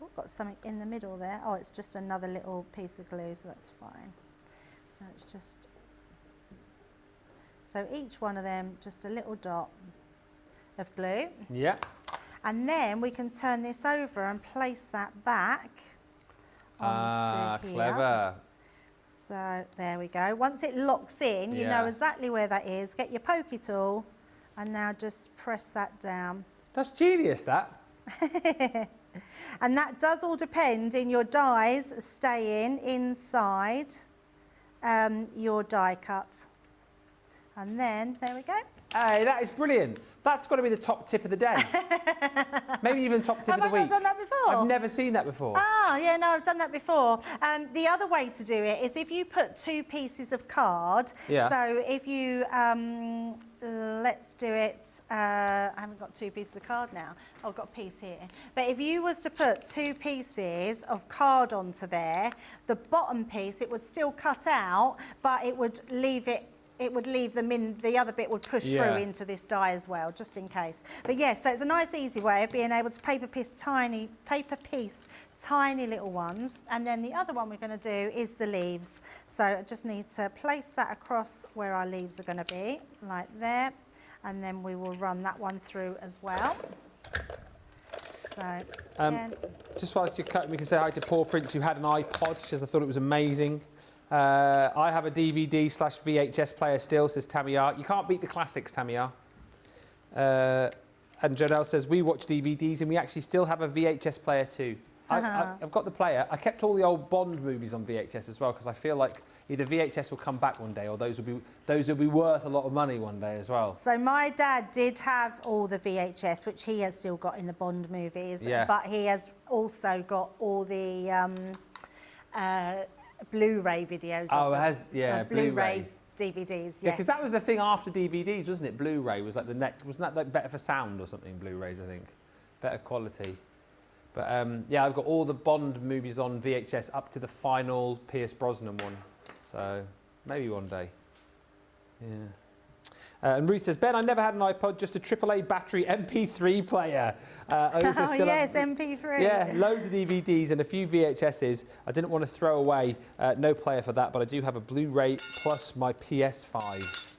Oh, got something in the middle there. Oh, it's just another little piece of glue, so that's fine. So it's just, so each one of them, just a little dot of glue. Yeah. And then we can turn this over and place that back onto here. Clever. So there we go. Once it locks in, you know exactly where that is. Get your pokey tool and now just press that down. That's genius, that. And that does all depend in your dies staying inside your die cut. And then, there we go. Hey, that is brilliant. That's got to be the top tip of the day. Maybe even top tip of the week. Have I not done that before? I've never seen that before. Ah, yeah, no, I've done that before. The other way to do it is if you put two pieces of card. Yeah. So if you, let's do it, I haven't got two pieces of card now. I've got a piece here. But if you was to put two pieces of card onto there, the bottom piece, it would still cut out, but it would leave it, would leave them in, the other bit would push through into this die as well, just in case. But yes, so it's a nice easy way of being able to paper piece tiny little ones. And then the other one we're going to do is the leaves. So I just need to place that across where our leaves are going to be, like there. And then we will run that one through as well. So, just whilst you're cutting, we can say hi to Paul Prince, who had an iPod. She says, I thought it was amazing. I have a DVD/VHS player still, says Tammy R. You can't beat the classics, Tammy R. And Jonelle says, we watch DVDs and we actually still have a VHS player too. I've got the player. I kept all the old Bond movies on VHS as well, because I feel like either VHS will come back one day or those will be worth a lot of money one day as well. So my dad did have all the VHS, which he has still got in the Bond movies, but he has also got all the Blu-ray videos. Oh, it has, Blu-ray DVDs, yes. Yeah, because that was the thing after DVDs, wasn't it? Blu-ray was like the next, wasn't that like better for sound or something, Blu-rays, I think? Better quality. But yeah, I've got all the Bond movies on VHS up to the final Pierce Brosnan one. So maybe one day. Yeah. And Ruth says, Ben, I never had an iPod, just a AAA battery MP3 player. Yes, MP3. Yeah, loads of DVDs and a few VHSs. I didn't want to throw away, no player for that, but I do have a Blu-ray plus my PS5.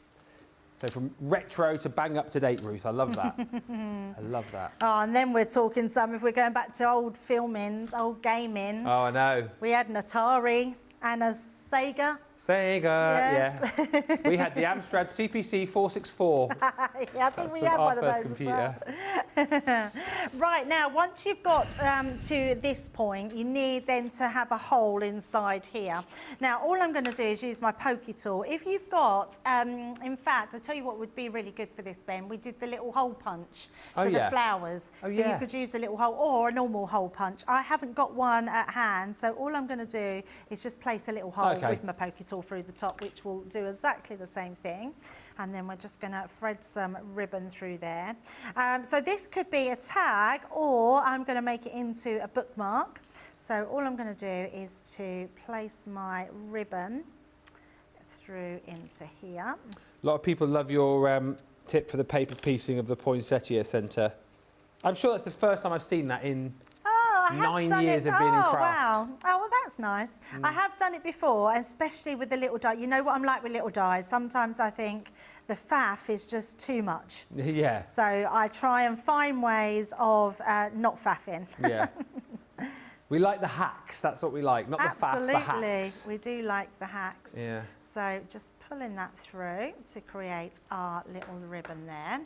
So from retro to bang up to date, Ruth. I love that. I love that. Oh, and then we're talking if we're going back to old filmings, old gaming. Oh, I know. We had an Atari and a Sega. Yes. Yeah. We had the Amstrad CPC 464. Yeah, I think we had one of those computer. As well. Right, now, once you've got to this point, you need then to have a hole inside here. Now, all I'm going to do is use my pokey tool. If you've got, in fact, I'll tell you what would be really good for this, Ben. We did the little hole punch for the flowers. So you could use the little hole or a normal hole punch. I haven't got one at hand, so all I'm going to do is just place a little hole with my pokey tool through the top, which will do exactly the same thing. And then we're just going to thread some ribbon through there. So this could be a tag, or I'm going to make it into a bookmark. So all I'm going to do is to place my ribbon through into here. A lot of people love your tip for the paper piecing of the poinsettia centre. I'm sure that's the first time I've seen that in Oh, I have 9 done years it. of being in Oh, craft. wow. Oh, well, that's nice. I have done it before, especially with the little die. You know what I'm like with little dies? Sometimes I think the faff is just too much. Yeah, So I try and find ways of not faffing. yeah. We like the hacks, that's what we like, not the faff, the Absolutely. hacks. We do like the hacks. Yeah. So just pulling that through to create our little ribbon there.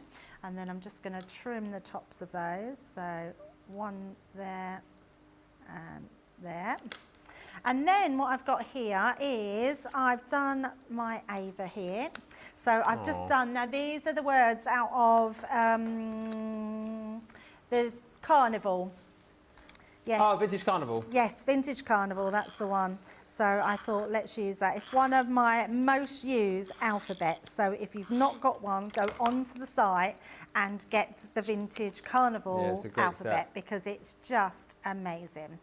And then I'm just going to trim the tops of those. So one there and there. And then what I've got here is I've done my Ava here. So I've just done, now these are the words out of the Carnival. Yes. Oh, Vintage Carnival. Yes, Vintage Carnival, that's the one. So I thought, let's use that. It's one of my most used alphabets. So if you've not got one, go onto the site and get the Vintage Carnival Yeah, it's a great alphabet set. because it's just amazing.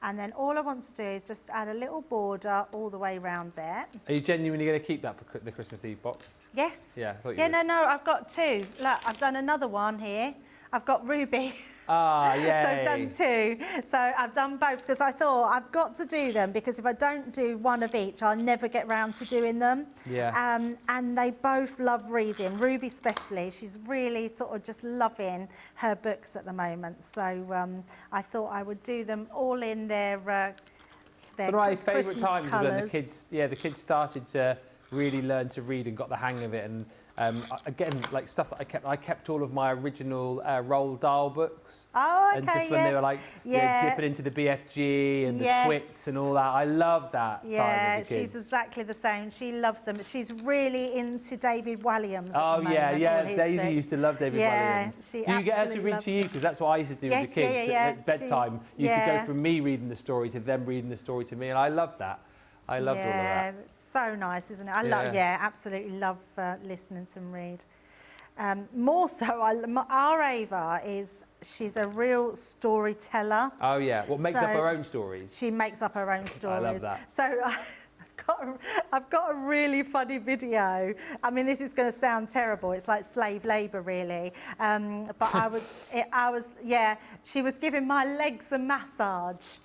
And then all I want to do is just add a little border all the way around there. Are you genuinely going to keep that for the Christmas Eve box? Yes. Yeah, I thought you Yeah, would. no, I've got two. Look, I've done another one here. I've got Ruby. Ah, So yay. I've done two. So I've done both because I thought I've got to do them because if I don't do one of each, I'll never get round to doing them. Yeah. And they both love reading. Ruby especially, she's really sort of just loving her books at the moment. So I thought I would do them all in their One of my favourite Christmas times was when colours. the kids started to really learn to read and got the hang of it. And again, like stuff that I kept all of my original Roald Dahl books. Oh, okay, And just when they were like dipping into the BFG and the Twix and all that. I love that time Yeah, with the kids. she's exactly the same. She loves them. She's really into David Walliams. Oh, at the yeah, moment, yeah. all his Daisy books. used to love David Yeah, Walliams. she Do you get her to absolutely read to you? Because that's what I used to do Yes, with the kids yeah. at bedtime. Used to go from me reading the story to them reading the story to me. And I loved that. I loved all of that. Yeah, it's so nice, isn't it? I love, absolutely love listening to them read. More so, our Ava she's a real storyteller. Oh, yeah. What makes up So her own stories? She makes up her own stories. I love that. So I've got a really funny video. I mean, this is going to sound terrible. It's like slave labour, really. But she was giving my legs a massage.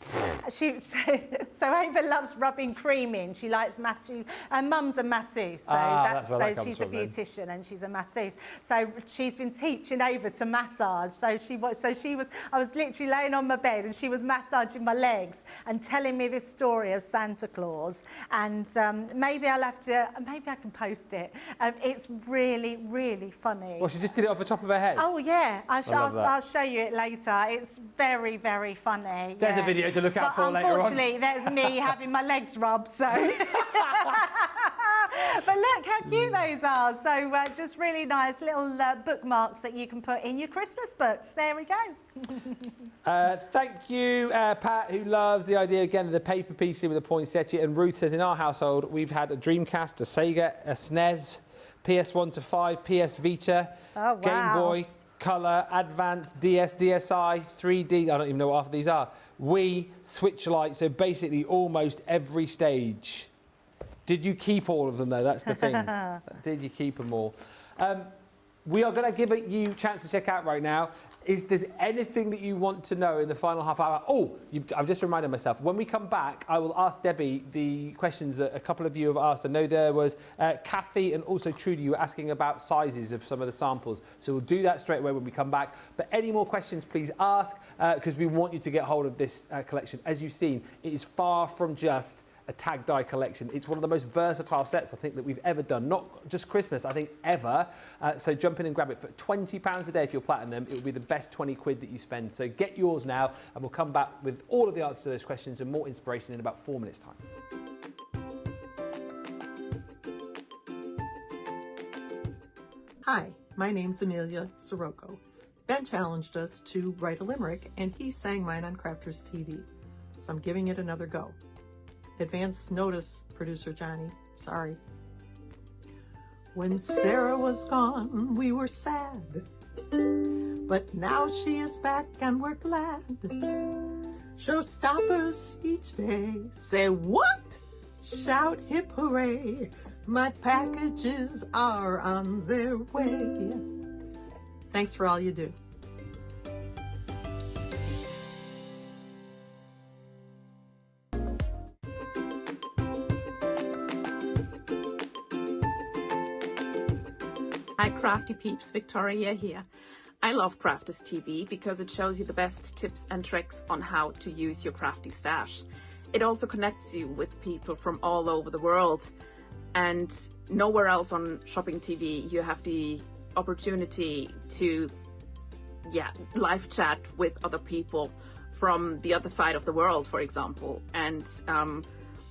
So Ava loves rubbing cream in. She likes massage. Her mum's a masseuse, so that's where that comes she's a from then. beautician and she's a masseuse. So she's been teaching Ava to massage. I was literally laying on my bed and she was massaging my legs and telling me this story of Santa Claus. And maybe I can post it. It's really, really funny. Well, she just did it off the top of her head. Oh, yeah. I'll show you it later. It's very, very funny. There's a video to look out for later on. Unfortunately, there's me having my legs rubbed, so... But look how cute those are. So just really nice little bookmarks that you can put in your Christmas books. There we go. Thank you, Pat, who loves the idea, again, of the paper piecing with the poinsettia. And Ruth says, in our household, we've had a Dreamcast, a Sega, a SNES, PS1 to 5, PS Vita, Oh, wow. Game Boy, Colour, Advance, DS, DSi, 3D, I don't even know what half of these are, Wii, Switch Lite, so basically almost every stage. Did you keep all of them, though? That's the thing. Did you keep them all? We are going to give you a chance to check out right now. Is there anything that you want to know in the final half hour? Oh, I've just reminded myself. When we come back, I will ask Debbie the questions that a couple of you have asked. I know there was Kathy and also Trudy, you were asking about sizes of some of the samples. So we'll do that straight away when we come back. But any more questions, please ask, because we want you to get hold of this collection. As you've seen, it is far from just a tag die collection. It's one of the most versatile sets I think that we've ever done, not just Christmas, I think ever. So jump in and grab it for £20 a day if you're platinum. It will be the best 20 quid that you spend. So get yours now and we'll come back with all of the answers to those questions and more inspiration in about 4 minutes time. Hi, my name's Amelia Sirocco. Ben challenged us to write a limerick and he sang mine on Crafters TV. So I'm giving it another go. Advance notice, producer Johnny. Sorry. When Sarah was gone, we were sad. But now she is back and we're glad. Showstoppers each day say what? Shout hip hooray. My packages are on their way. Thanks for all you do. Hi Crafty Peeps, Victoria here. I love Crafters TV because it shows you the best tips and tricks on how to use your crafty stash. It also connects you with people from all over the world, and nowhere else on Shopping TV you have the opportunity to live chat with other people from the other side of the world, for example, and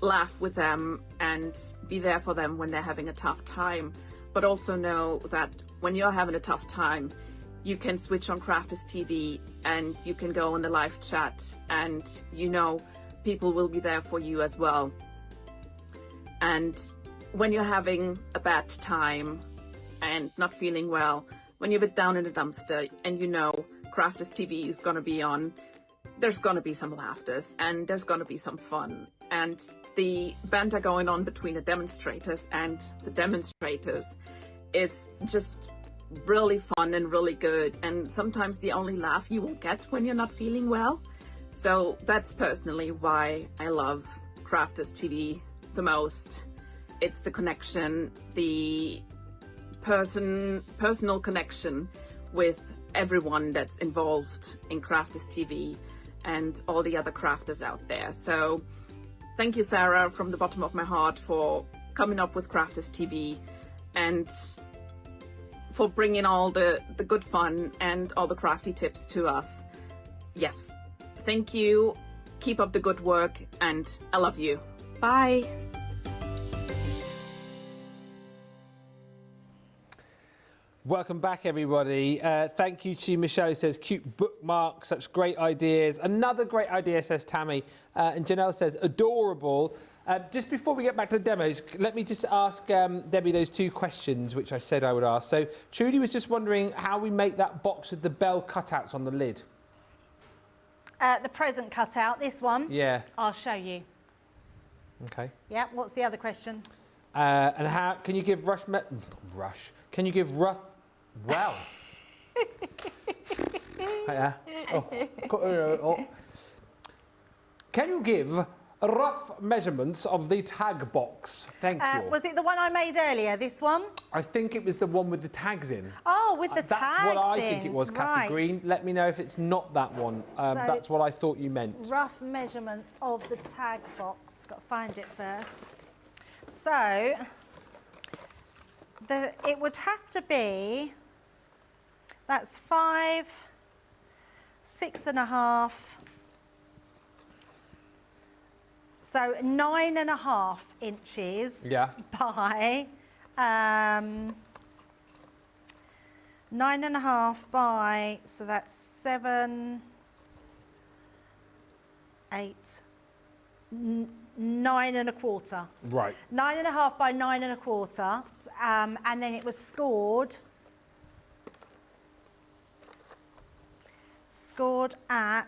laugh with them and be there for them when they're having a tough time. But also know that when you're having a tough time, you can switch on Crafters TV and you can go on the live chat, and you know people will be there for you as well. And when you're having a bad time and not feeling well, when you're a bit down in the dumpster and you know Crafters TV is going to be on, there's going to be some laughters and there's going to be some fun. And the banter going on between the demonstrators and the demonstrators is just really fun and really good, and sometimes the only laugh you will get when you're not feeling well. So that's personally why I love Crafters TV the most. It's the connection, the personal connection with everyone that's involved in Crafters TV and all the other crafters out there. So thank you, Sarah, from the bottom of my heart for coming up with Crafters TV and for bringing all the good fun and all the crafty tips to us. Yes, thank you. Keep up the good work, and I love you. Bye. Welcome back, everybody. Thank you to Michelle, who says, cute bookmark, such great ideas. Another great idea, says Tammy. And Janelle says, adorable. Just before we get back to the demos, let me just ask Debbie those two questions, which I said I would ask. So Trudy was just wondering how we make that box with the bell cutouts on the lid. The present cutout, this one. Yeah. I'll show you. Okay. Yeah, what's the other question? And how can you give Can you give rough? Well. Yeah. Oh. Can you give rough measurements of the tag box? Thank you. Was it the one I made earlier, this one? I think it was the one with the tags in. Oh, with the tags That's what I in. think it was, Kathy Right. Green. Let me know if it's not that one. That's what I thought you meant. Rough measurements of the tag box. Got to find it first. So, it would have to be, that's 5, 6.5, so 9.5 inches by 9.5 by, so that's 7, 8, 9.25. Right. 9.5 by 9.25, and then it was scored at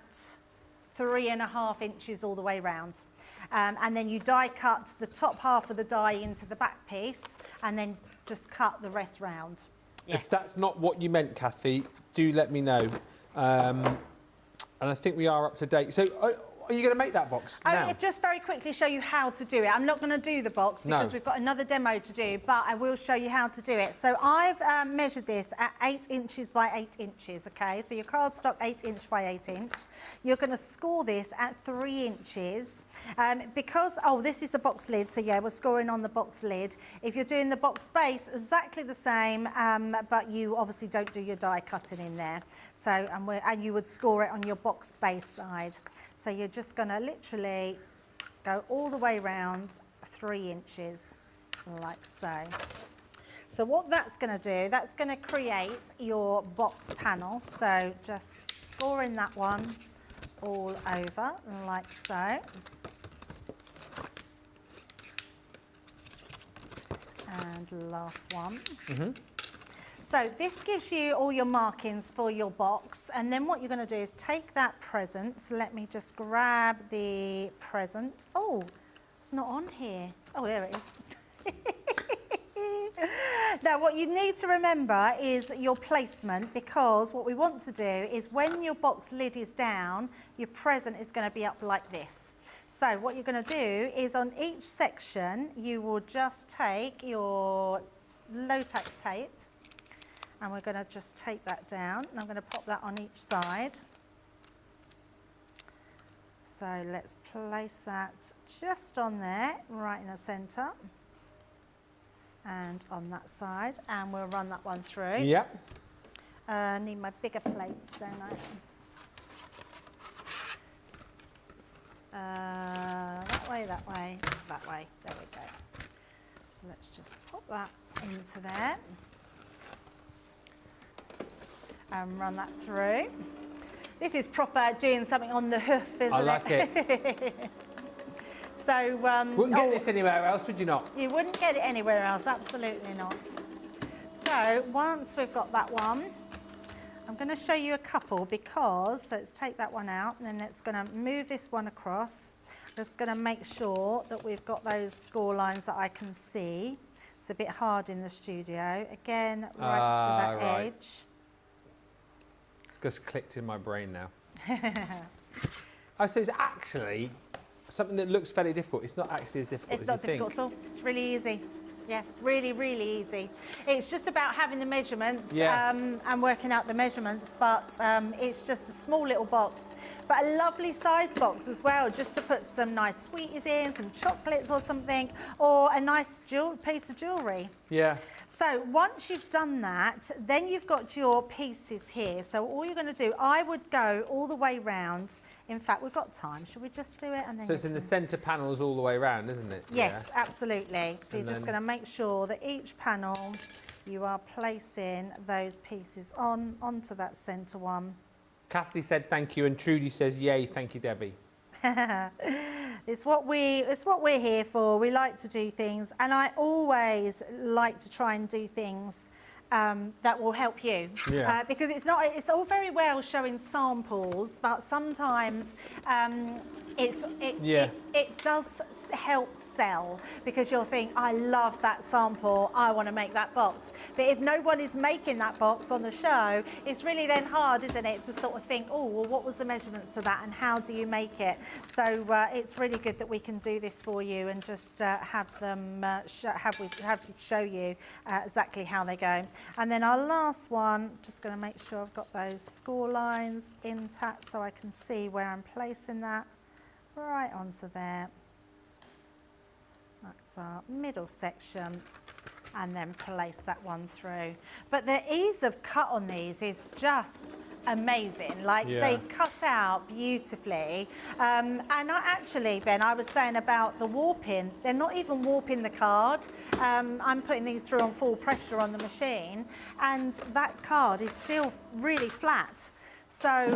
3.5 inches all the way round. And then you die cut the top half of the die into the back piece, and then just cut the rest round. Yes. If that's not what you meant, Kathy, do let me know. And I think we are up to date. So, are you going to make that box now? I'll just very quickly show you how to do it. I'm not going to do the box because we've got another demo to do, but I will show you how to do it. So I've measured this at 8 inches by 8 inches, okay? So your cardstock 8 inch by 8 inch. You're going to score this at 3 inches because, this is the box lid. So yeah, we're scoring on the box lid. If you're doing the box base, exactly the same, but you obviously don't do your die cutting in there. So, and you would score it on your box base side. So you're just going to literally go all the way around 3 inches, like so. So what that's going to do, that's going to create your box panel. So just score in that one all over, like so. And last one. So this gives you all your markings for your box, and then what you're going to do is take that present. So let me just grab the present. Oh, it's not on here. Oh, there it is. Now, what you need to remember is your placement, because what we want to do is when your box lid is down, your present is going to be up like this. So what you're going to do is on each section, you will just take your low-tack tape, and we're going to just take that down, and I'm going to pop that on each side. So let's place that just on there, right in the centre, and on that side, and we'll run that one through. Yeah. Need my bigger plates, don't I? That way, that way, that way. There we go. So let's just pop that into there and run that through. This is proper doing something on the hoof, isn't it? I like it. So, wouldn't get this anywhere else, would you not? You wouldn't get it anywhere else, absolutely not. So once we've got that one, I'm going to show you a couple, because, so let's take that one out, and then it's going to move this one across. Just going to make sure that we've got those score lines that I can see. It's a bit hard in the studio. Again, right to that edge. It's just clicked in my brain now. Oh, so it's actually something that looks fairly difficult. It's not actually as difficult as you think. It's not difficult at all. It's really easy. Yeah, really, really easy. It's just about having the measurements and working out the measurements, but it's just a small little box, but a lovely size box as well, just to put some nice sweeties in, some chocolates or something, or a nice piece of jewellery. Yeah. So once you've done that, then you've got your pieces here. So all you're going to do, I would go all the way round. In fact, we've got time. Should we just do it? And then so it's in the centre panels all the way around, isn't it? Yes, absolutely. So and you're just going to make sure that each panel you are placing those pieces onto that centre one. Kathy said thank you, and Trudy says yay, thank you, Debbie. It's what we're here for. We like to do things, and I always like to try and do things that will help you. Yeah. Because it's all very well showing samples, but sometimes it does help sell, because you'll think, I love that sample, I want to make that box. But if no one is making that box on the show, it's really then hard, isn't it, to sort of think, oh, well, what was the measurements to that and how do you make it? So it's really good that we can do this for you and just have them show you exactly how they go. And then our last one, just going to make sure I've got those score lines intact so I can see where I'm placing that. Right onto there. That's our middle section, and then place that one through. But the ease of cut on these is just amazing. Like they cut out beautifully. And actually, Ben, I was saying about the warping, they're not even warping the card. I'm putting these through on full pressure on the machine, and that card is still really flat. So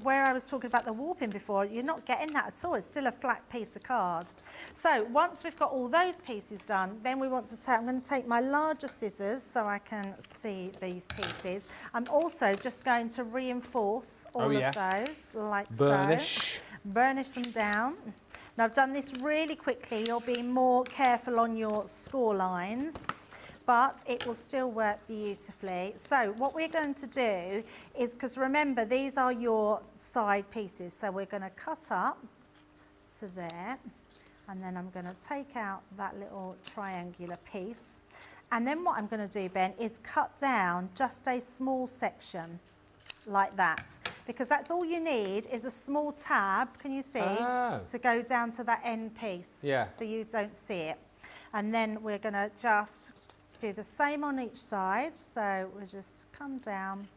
where I was talking about the warping before, you're not getting that at all. It's still a flat piece of card. So once we've got all those pieces done, then we want to take, I'm going to take my larger scissors so I can see these pieces. I'm also just going to reinforce all of those, like so. Burnish them down. Now I've done this really quickly. You'll be more careful on your score lines, but it will still work beautifully. So what we're going to do is, because remember, these are your side pieces, so we're going to cut up to there, and then I'm going to take out that little triangular piece. And then what I'm going to do, Ben, is cut down just a small section like that, because that's all you need is a small tab, can you see, to go down to that end piece, so you don't see it. And then we're going to just do the same on each side. So we'll just come down,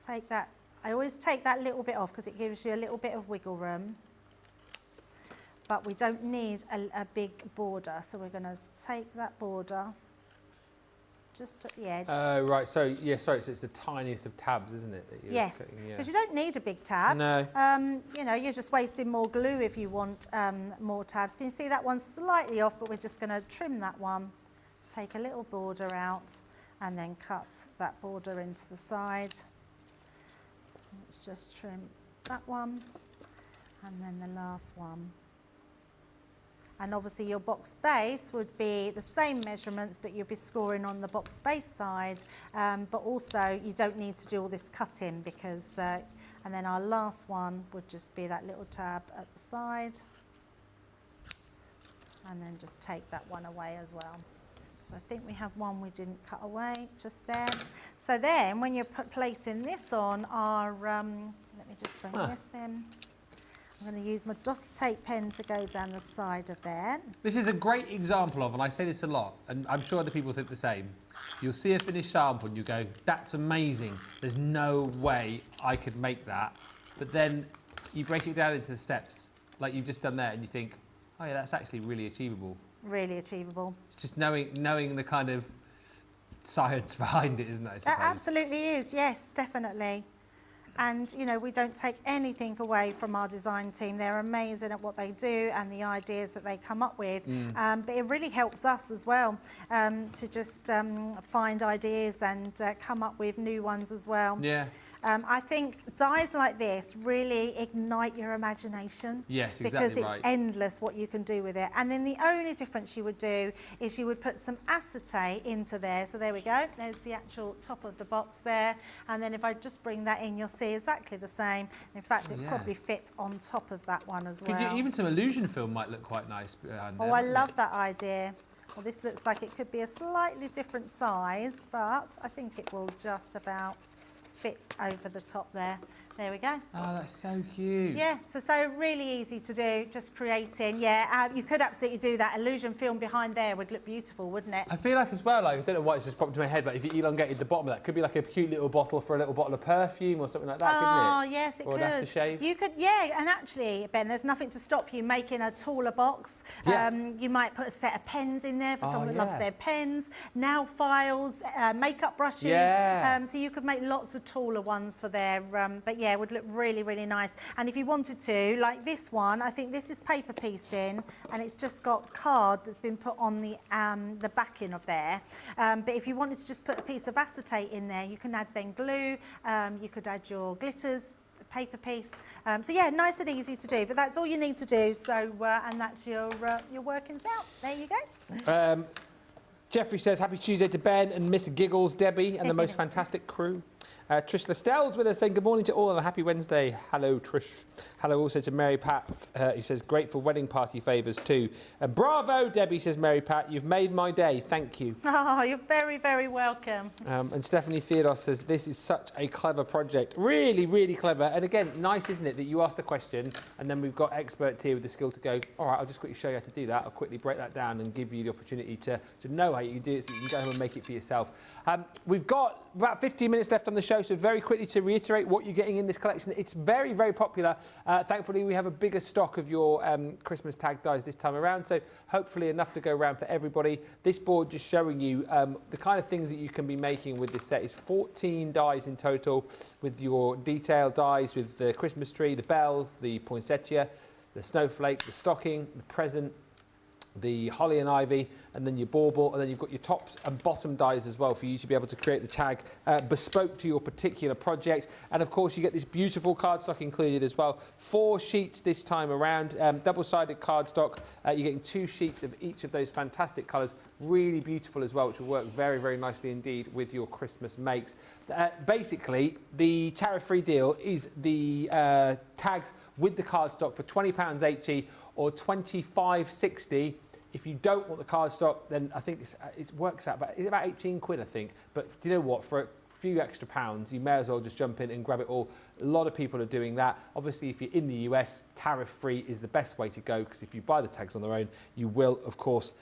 take that, I always take that little bit off because it gives you a little bit of wiggle room, but we don't need a big border, so we're going to take that border just at the edge. Right, so sorry, so it's the tiniest of tabs, isn't it? That you're yes, cutting, because you don't need a big tab. No. You know, you're just wasting more glue if you want more tabs. Can you see that one's slightly off, but we're just going to trim that one. Take a little border out and then cut that border into the side. Let's just trim that one and then the last one. And obviously your box base would be the same measurements, but you'll be scoring on the box base side. But also you don't need to do all this cutting because, and then our last one would just be that little tab at the side. And then just take that one away as well. So I think we have one we didn't cut away just there. So then when you're placing this on our, let me just bring this in. I'm going to use my dotty tape pen to go down the side of there. This is a great example of, and I say this a lot, and I'm sure other people think the same. You'll see a finished sample and you go, that's amazing. There's no way I could make that. But then you break it down into the steps, like you've just done there, and you think, oh yeah, that's actually really achievable. Really achievable. It's just knowing the kind of science behind it, isn't it? That absolutely is, yes, definitely. And, you know, we don't take anything away from our design team. They're amazing at what they do and the ideas that they come up with. But it really helps us as well to just find ideas and come up with new ones as well. Yeah. I think dies like this really ignite your imagination. Yes, exactly because it's right. endless what you can do with it. And then the only difference you would do is you would put some acetate into there. So there we go. There's the actual top of the box there. And then if I just bring that in, you'll see exactly the same. In fact, it probably fit on top of that one as well. Even some illusion film might look quite nice behind there. Oh, I love that idea. Well, this looks like it could be a slightly different size, but I think it will just about fit over the top there. There we go. Oh, that's so cute. Yeah, so really easy to do, just creating. Yeah, you could absolutely do that. Illusion film behind there would look beautiful, wouldn't it? I feel like as well, like, I don't know why it's just popped into my head, but if you elongated the bottom of that, could be like a cute little bottle for a little bottle of perfume or something like that, couldn't it? Oh, yes, it or could. An aftershave. You could, yeah, and actually, Ben, there's nothing to stop you making a taller box. Yeah. You might put a set of pens in there for someone that loves yeah. their pens, nail files, makeup brushes. Yeah. So you could make lots of taller ones for there. But yeah, it would look really, really nice. And if you wanted to, like this one, I think this is paper pieced in, and it's just got card that's been put on the backing of there. But if you wanted to just put a piece of acetate in there, you can add then glue, you could add your glitters, paper piece. So yeah, nice and easy to do, but that's all you need to do. So, and that's your workings out. There you go. Jeffrey says, happy Tuesday to Ben and Miss Giggles, Debbie, and the most fantastic crew. Trish Lestell's with us saying good morning to all and a happy Wednesday. Hello, Trish. Hello also to Mary Pat. He says, great for wedding party favours too. Bravo, Debbie, says Mary Pat. You've made my day. Thank you. Oh, you're very, very welcome. And Stephanie Theodos says, this is such a clever project. Really, really clever. And again, nice, isn't it, that you asked the question and then we've got experts here with the skill to go, all right, I'll just quickly show you how to do that. I'll quickly break that down and give you the opportunity to know how you do it so you can go home and make it for yourself. We've got about 15 minutes left on the show, so very quickly to reiterate what you're getting in this collection. It's very, very popular. Thankfully, we have a bigger stock of your Christmas tag dies this time around, so hopefully enough to go around for everybody. This board just showing you the kind of things that you can be making with this set. Is 14 dies in total with your detailed dies with the Christmas tree, the bells, the poinsettia, the snowflake, the stocking, the present, the holly and ivy, and then your bauble, and then you've got your tops and bottom dies as well for you to be able to create the tag bespoke to your particular project. And of course you get this beautiful cardstock included as well. 4 sheets this time around, double-sided cardstock. You're getting 2 sheets of each of those fantastic colours, really beautiful as well, which will work very, very nicely indeed with your Christmas makes. Basically, the tariff-free deal is the tags with the cardstock for £20 HE or $25.60. If you don't want the cardstock, then I think it works out about 18 quid, I think. But do you know what? For a few extra pounds, you may as well just jump in and grab it all. A lot of people are doing that. Obviously, if you're in the US, tariff-free is the best way to go, because if you buy the tags on their own, you will, of course,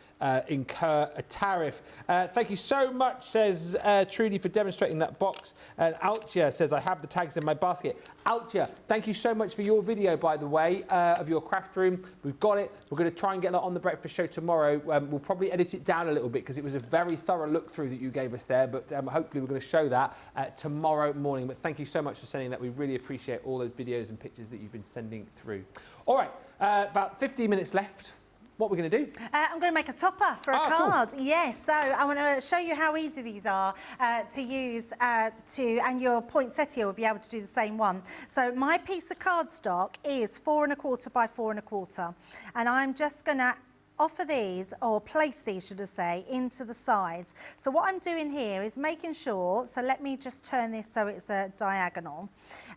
incur a tariff. Thank you so much, says Trudy, for demonstrating that box. And Altia says, I have the tags in my basket. Altia, thank you so much for your video, by the way, of your craft room. We've got it. We're going to try and get that on the breakfast show tomorrow. We'll probably edit it down a little bit because it was a very thorough look through that you gave us there, but hopefully we're going to show that tomorrow morning. But thank you so much for sending that. We really appreciate all those videos and pictures that you've been sending through. All right, about 15 minutes left. What we're going to do? I'm going to make a topper for a card. Cool. Yes, so I want to show you how easy these are to use and your poinsettia will be able to do the same one. So my piece of cardstock is 4 1/4 by 4 1/4, and I'm just going to offer these, or place these, should I say, into the sides. So what I'm doing here is making sure, so let me just turn this so it's a diagonal.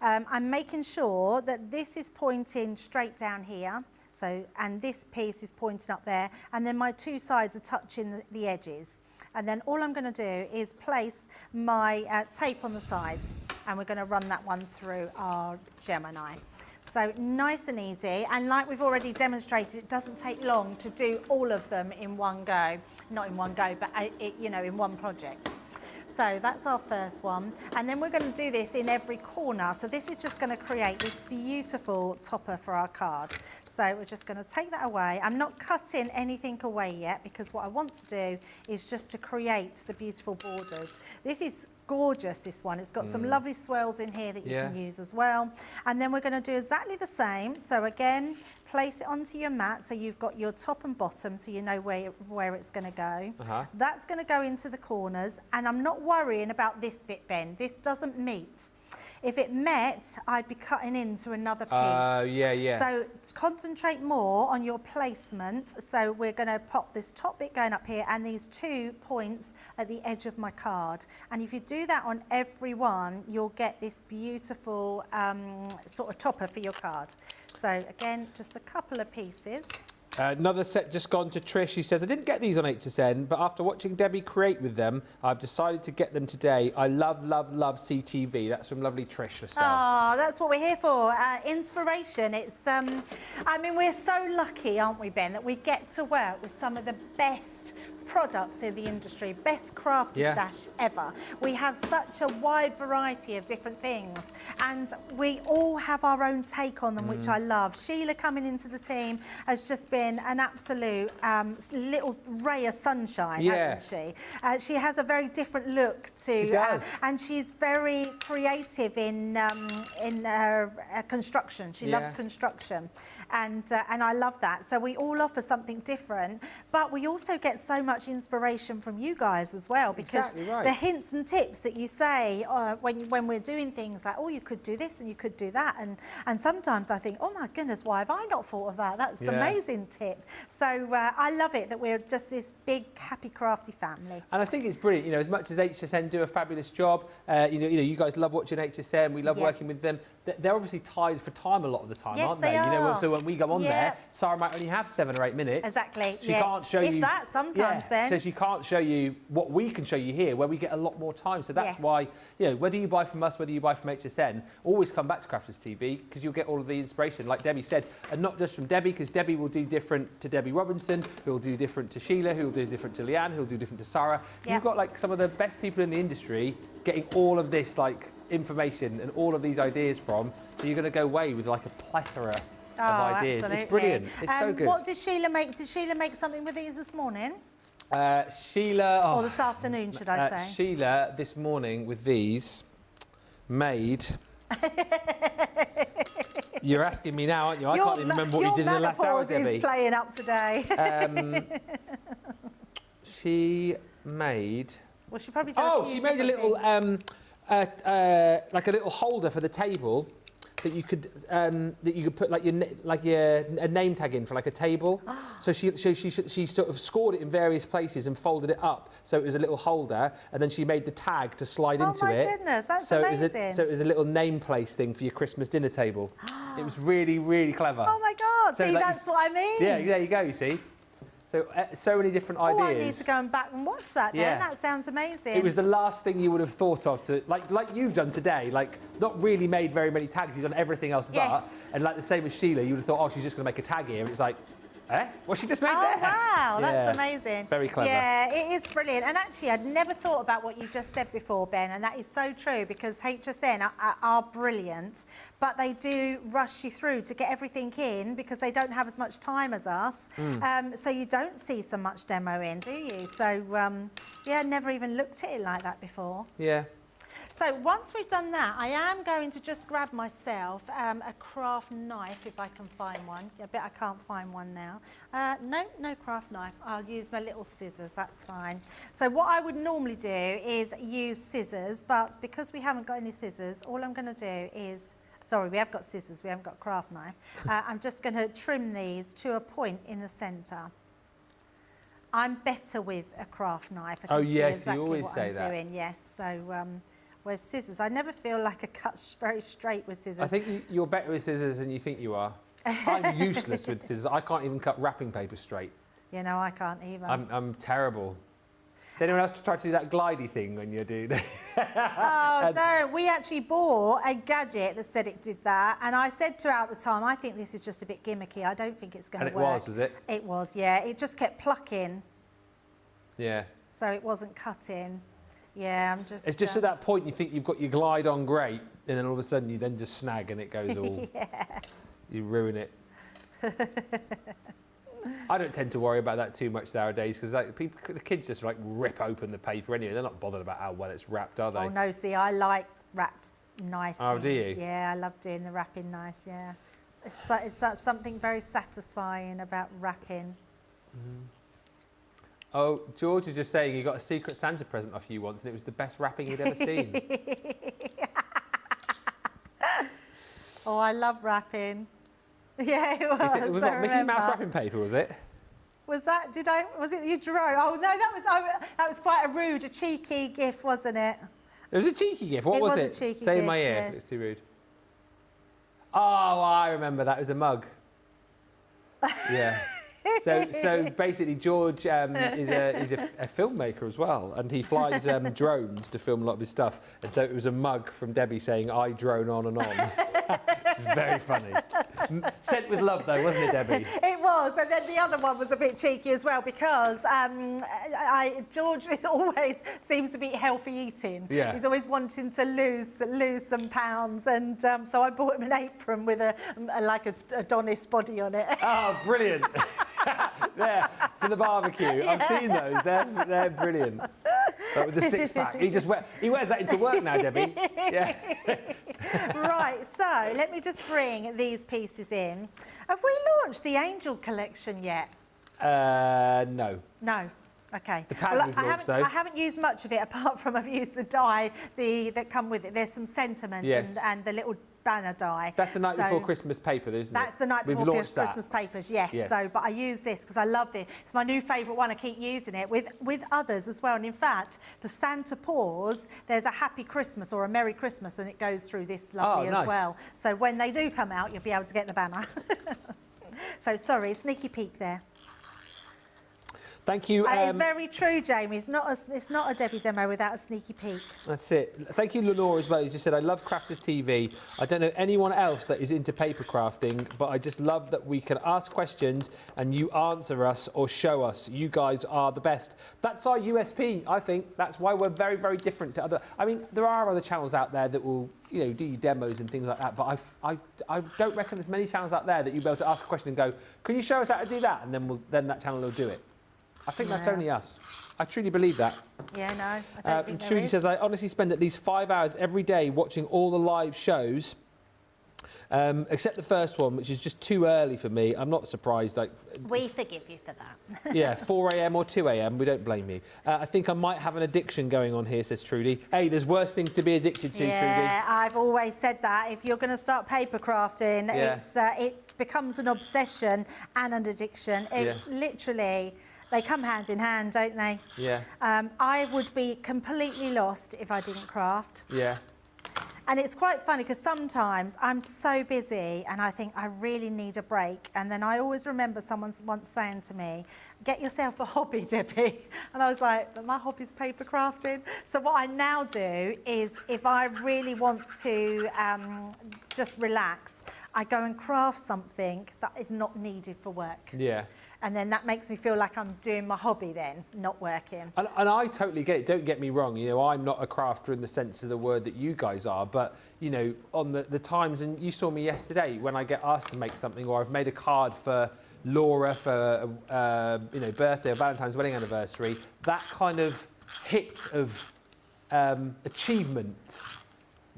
I'm making sure that this is pointing straight down here. So, and this piece is pointing up there, and then my two sides are touching the edges. And then all I'm going to do is place my tape on the sides, and we're going to run that one through our Gemini. So nice and easy, and like we've already demonstrated, it doesn't take long to do all of them in one go. Not in one go, but you know, in one project. So that's our first one, and then we're going to do this in every corner. So this is just going to create this beautiful topper for our card. So we're just going to take that away. I'm not cutting anything away yet, because what I want to do is just to create the beautiful borders. This is gorgeous, this one. It's got some lovely swirls in here that you can use as well. And then we're going to do exactly the same. So again, place it onto your mat so you've got your top and bottom, so you know where it's going to go. That's going to go into the corners, and I'm not worrying about this bit, Ben. This doesn't meet. If it met, I'd be cutting into another piece. So concentrate more on your placement. So we're going to pop this top bit going up here and these 2 points at the edge of my card. And if you do that on every one, you'll get this beautiful sort of topper for your card. So again, just a couple of pieces. Another set just gone to Trish. She says, I didn't get these on HSN, but after watching Debbie create with them, I've decided to get them today. I love, love, love CTV. That's from lovely Trish. Oh, that's what we're here for. Inspiration. It's, I mean, we're so lucky, aren't we, Ben, that we get to work with some of the best products in the industry, best crafty stash ever. We have such a wide variety of different things, and we all have our own take on them, which I love. Sheila coming into the team has just been an absolute little ray of sunshine, hasn't she? She has a very different look to, and she's very creative in her construction. She loves construction, and I love that. So we all offer something different, but we also get so much inspiration from you guys as well, because the hints and tips that you say when we're doing things like, oh, you could do this and you could do that, and sometimes I think, oh my goodness, why have I not thought of that? That's an amazing tip. So I love it that we're just this big happy crafty family. And I think it's brilliant, you know, as much as HSN do a fabulous job, you know, you guys love watching HSN, we love working with them. They're obviously tied for time a lot of the time, aren't they? Are. You know, so when we go on there, Sarah might only have 7 or 8 minutes. Exactly. She can't show you. If that sometimes, Ben. So she can't show you what we can show you here, where we get a lot more time. So that's why, you know, whether you buy from us, whether you buy from HSN, always come back to Crafters TV, because you'll get all of the inspiration, like Debbie said, and not just from Debbie, because Debbie will do different to Debbie Robinson, who will do different to Sheila, who will do different to Leanne, who will do different to Sarah. You've got like some of the best people in the industry getting all of this like information and all of these ideas from, so you're going to go away with like a plethora of ideas. Absolutely. It's brilliant. It's so good. What did Sheila make? Did Sheila make something with these this morning? Sheila... or this afternoon, should I say? Sheila, this morning with these, made... You're asking me now, aren't you? I can't even remember what you did in the last hour, Debbie. Your menopause is playing up today. She made... Well, she probably did a few she made a little... like a little holder for the table that you could put like a name tag in for like a table. So she sort of scored it in various places and folded it up so it was a little holder, and then she made the tag to slide into it. Oh my goodness, that's so amazing. So it was a little name place thing for your Christmas dinner table. It was really, really clever. Oh my God, so see, like that's what I mean. Yeah, there you go, you see. So, so many different ideas. Oh, I need to go and back and watch that then. That sounds amazing. It was the last thing you would have thought of to, like you've done today, like not really made very many tags, you've done everything else but. And like the same as Sheila, you would have thought, oh, she's just going to make a tag here. And it's like, what she just made there? Oh, wow, that's amazing. Very clever. Yeah, it is brilliant. And actually, I'd never thought about what you just said before, Ben, and that is so true, because HSN are brilliant, but they do rush you through to get everything in because they don't have as much time as us. So you don't see so much demo in, do you? So, yeah, never even looked at it like that before. Yeah. So once we've done that, I am going to just grab myself a craft knife, if I can find one. I bet I can't find one now. No craft knife. I'll use my little scissors, that's fine. So what I would normally do is use scissors, but because we haven't got any scissors, all I'm going to do is... Sorry, we have got scissors, we haven't got a craft knife. I'm just going to trim these to a point in the centre. I'm better with a craft knife. I can Oh, see yes, you exactly always what say I'm that. doing. Yes, so whereas scissors, I never feel like I cut very straight with scissors. I think you're better with scissors than you think you are. I'm useless with scissors. I can't even cut wrapping paper straight. You know, I can't either. I'm terrible. Does anyone else try to do that glidey thing when you're doing it? Oh, don't. We actually bought a gadget that said it did that, and I said to her at the time, I think this is just a bit gimmicky. I don't think it's going to work. And it was it? It was, yeah. It just kept plucking, Yeah. so it wasn't cutting. Yeah, I'm just... It's just at that point you think you've got your glide on great, and then all of a sudden you then just snag and it goes all... yeah. You ruin it. I don't tend to worry about that too much nowadays because like, the kids just like rip open the paper anyway. They're not bothered about how well it's wrapped, are they? Oh, no, see, I like wrapped nice Oh, things. do you? Yeah, I love doing the wrapping nice, yeah. It's something very satisfying about wrapping. Mm. Oh, George is just saying he got a secret Santa present off you once and it was the best wrapping he'd ever seen. Oh, I love wrapping. Yeah, it was. It was not Mickey Mouse wrapping paper, was it? Was that? Was it you drew? Oh no, that was quite a rude, a cheeky gift, wasn't it? It was a cheeky gift. What was it? It was a cheeky Say gift. in my ear. Yes. It's too rude. Oh, I remember that. It was a mug. Yeah. So basically, George is a filmmaker as well, and he flies drones to film a lot of his stuff. And so it was a mug from Debbie saying, "I drone on and on." It's very funny. Sent with love, though, wasn't it, Debbie? It was, and then the other one was a bit cheeky as well because George always seems to be healthy eating. Yeah. He's always wanting to lose some pounds, and so I bought him an apron with like a Adonis body on it. Oh, brilliant! There for the barbecue. Yeah. I've seen those. They're brilliant. But with the six-pack, he wears that into work now, Debbie. Yeah. Right, so let me just bring these pieces in. Have we launched the Angel collection yet? No. No. Okay. The pattern we've launched, though. I haven't used much of it apart from I've used the die that come with it. There's some sentiments yes. and the little banner die. That's the night before Christmas paper, isn't it? That's the night before Christmas papers, yes. So, but I use this because I love it. It's my new favourite one. I keep using it with others as well. And in fact, the Santa paws, there's a Happy Christmas or a Merry Christmas, and it goes through this lovely as well. So when they do come out, you'll be able to get the banner. So sorry, sneaky peek there. Thank you. It's very true, Jamie. It's not a Debbie demo without a sneaky peek. That's it. Thank you, Lenore, as well. You just said, I love Crafters TV. I don't know anyone else that is into paper crafting, but I just love that we can ask questions and you answer us or show us. You guys are the best. That's our USP, I think. That's why we're very, very different to other... I mean, there are other channels out there that will, you know, do demos and things like that, but I don't reckon there's many channels out there that you'll be able to ask a question and go, can you show us how to do that? And then that channel will do it. I think that's only us. I truly believe that. Yeah, no, I don't think there Trudy is. says, I honestly spend at least 5 hours every day watching all the live shows, except the first one, which is just too early for me. I'm not surprised. Like, we forgive you for that. yeah, 4 a.m. or 2 a.m. We don't blame you. I think I might have an addiction going on here, says Trudy. Hey, there's worse things to be addicted to, Trudy. Yeah, I've always said that. If you're going to start paper crafting, it becomes an obsession and an addiction. It's literally... They come hand in hand, don't they? Yeah. I would be completely lost if I didn't craft. Yeah. And it's quite funny because sometimes I'm so busy and I think I really need a break. And then I always remember someone once saying to me, get yourself a hobby, Debbie. And I was like, but my hobby's paper crafting. So what I now do is if I really want to just relax, I go and craft something that is not needed for work. Yeah. And then that makes me feel like I'm doing my hobby then, not working. And I totally get it. Don't get me wrong. You know, I'm not a crafter in the sense of the word that you guys are. But, you know, on the times, and you saw me yesterday when I get asked to make something, or I've made a card for Laura for, you know, birthday or Valentine's wedding anniversary, that kind of hit of achievement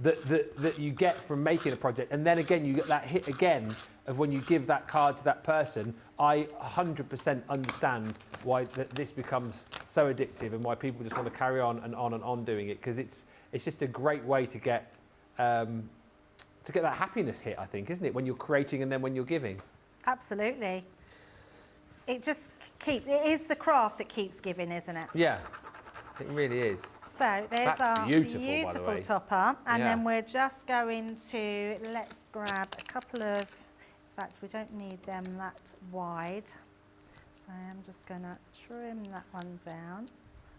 that you get from making a project. And then again, you get that hit again of when you give that card to that person. I 100% understand why this becomes so addictive and why people just want to carry on and on and on doing it, because it's just a great way to get that happiness hit, I think, isn't it? When you're creating and then when you're giving. Absolutely. it just keeps, it is the craft that keeps giving, isn't it? Yeah, it really is. So there's That's our beautiful, by the beautiful way. topper. And Yeah. then we're just going to, let's grab a couple of, in fact, we don't need them that wide. So I'm just going to trim that one down.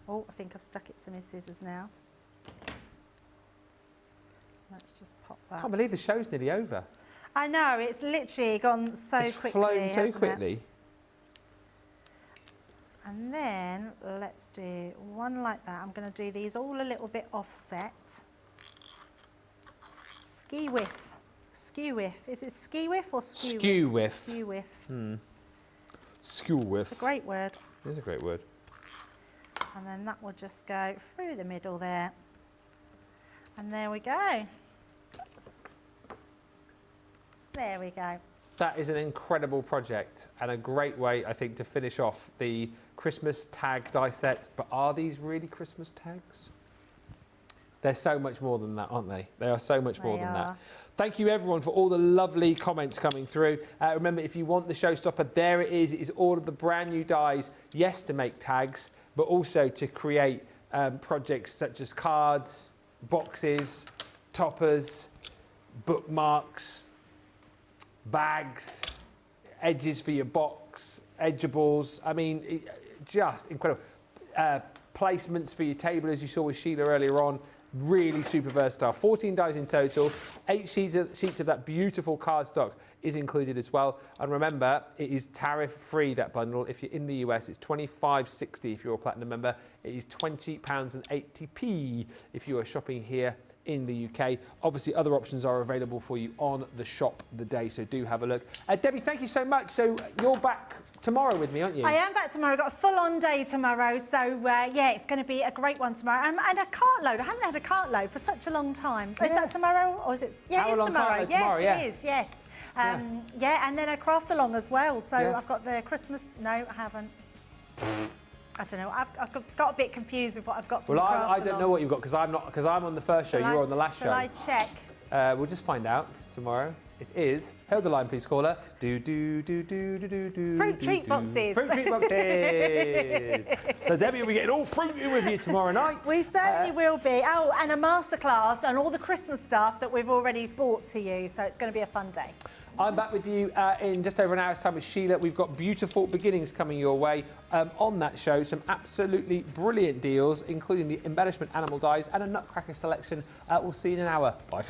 Oh, I think I've stuck it to my scissors now. Let's just pop that. I can't believe the show's nearly over. I know, it's literally gone so It's quickly, flown so hasn't it? quickly. And then let's do one like that. I'm going to do these all a little bit offset. Ski whiff. Skew whiff. Is it ski whiff or skew whiff? Skew whiff. Skew whiff. Skew whiff. It's a great word. It is a great word. And then that will just go through the middle there. And there we go. There we go. That is an incredible project and a great way, I think, to finish off the Christmas tag die set. But are these really Christmas tags? They're so much more than that, aren't they? They are so much more than that. Thank you, everyone, for all the lovely comments coming through. Remember, if you want the showstopper, there it is. It is all of the brand new dies, yes, to make tags, but also to create projects such as cards, boxes, toppers, bookmarks, bags, edges for your box, edgeables. I mean, just incredible. Placements for your table, as you saw with Sheila earlier on. Really super versatile. 14 dies in total. 8 sheets of that beautiful cardstock is included as well. And remember, it is tariff-free, that bundle. If you're in the US, it's $25.60 if you're a Platinum member. It is £20.80 if you are shopping here in the UK. Obviously, other options are available for you on the shop the day, so do have a look. Debbie, thank you so much. So you're back tomorrow with me, aren't you? I am back tomorrow. I've got a full-on day tomorrow, so yeah, it's going to be a great one tomorrow. And a cartload. I haven't had a cartload for such a long time. So is that tomorrow, or is it? Yeah, it is tomorrow. Yes, it is. Yes. Yeah, and then a craft along as well. So I've got the Christmas. No, I haven't. I don't know. I've got a bit confused with what I've got from the craft I don't know what you've got because I'm on the first show. You're on the last show. Shall I check? We'll just find out tomorrow. It is. Hold the line, please, caller. Fruit treat boxes. Fruit treat boxes. So Debbie will be getting all fruity with you tomorrow night. We certainly will be. Oh, and a masterclass and all the Christmas stuff that we've already brought to you. So it's going to be a fun day. I'm back with you in just over an hour's time with Sheila. We've got beautiful beginnings coming your way on that show. Some absolutely brilliant deals, including the embellishment animal dies and a nutcracker selection. We'll see you in an hour. Bye for now.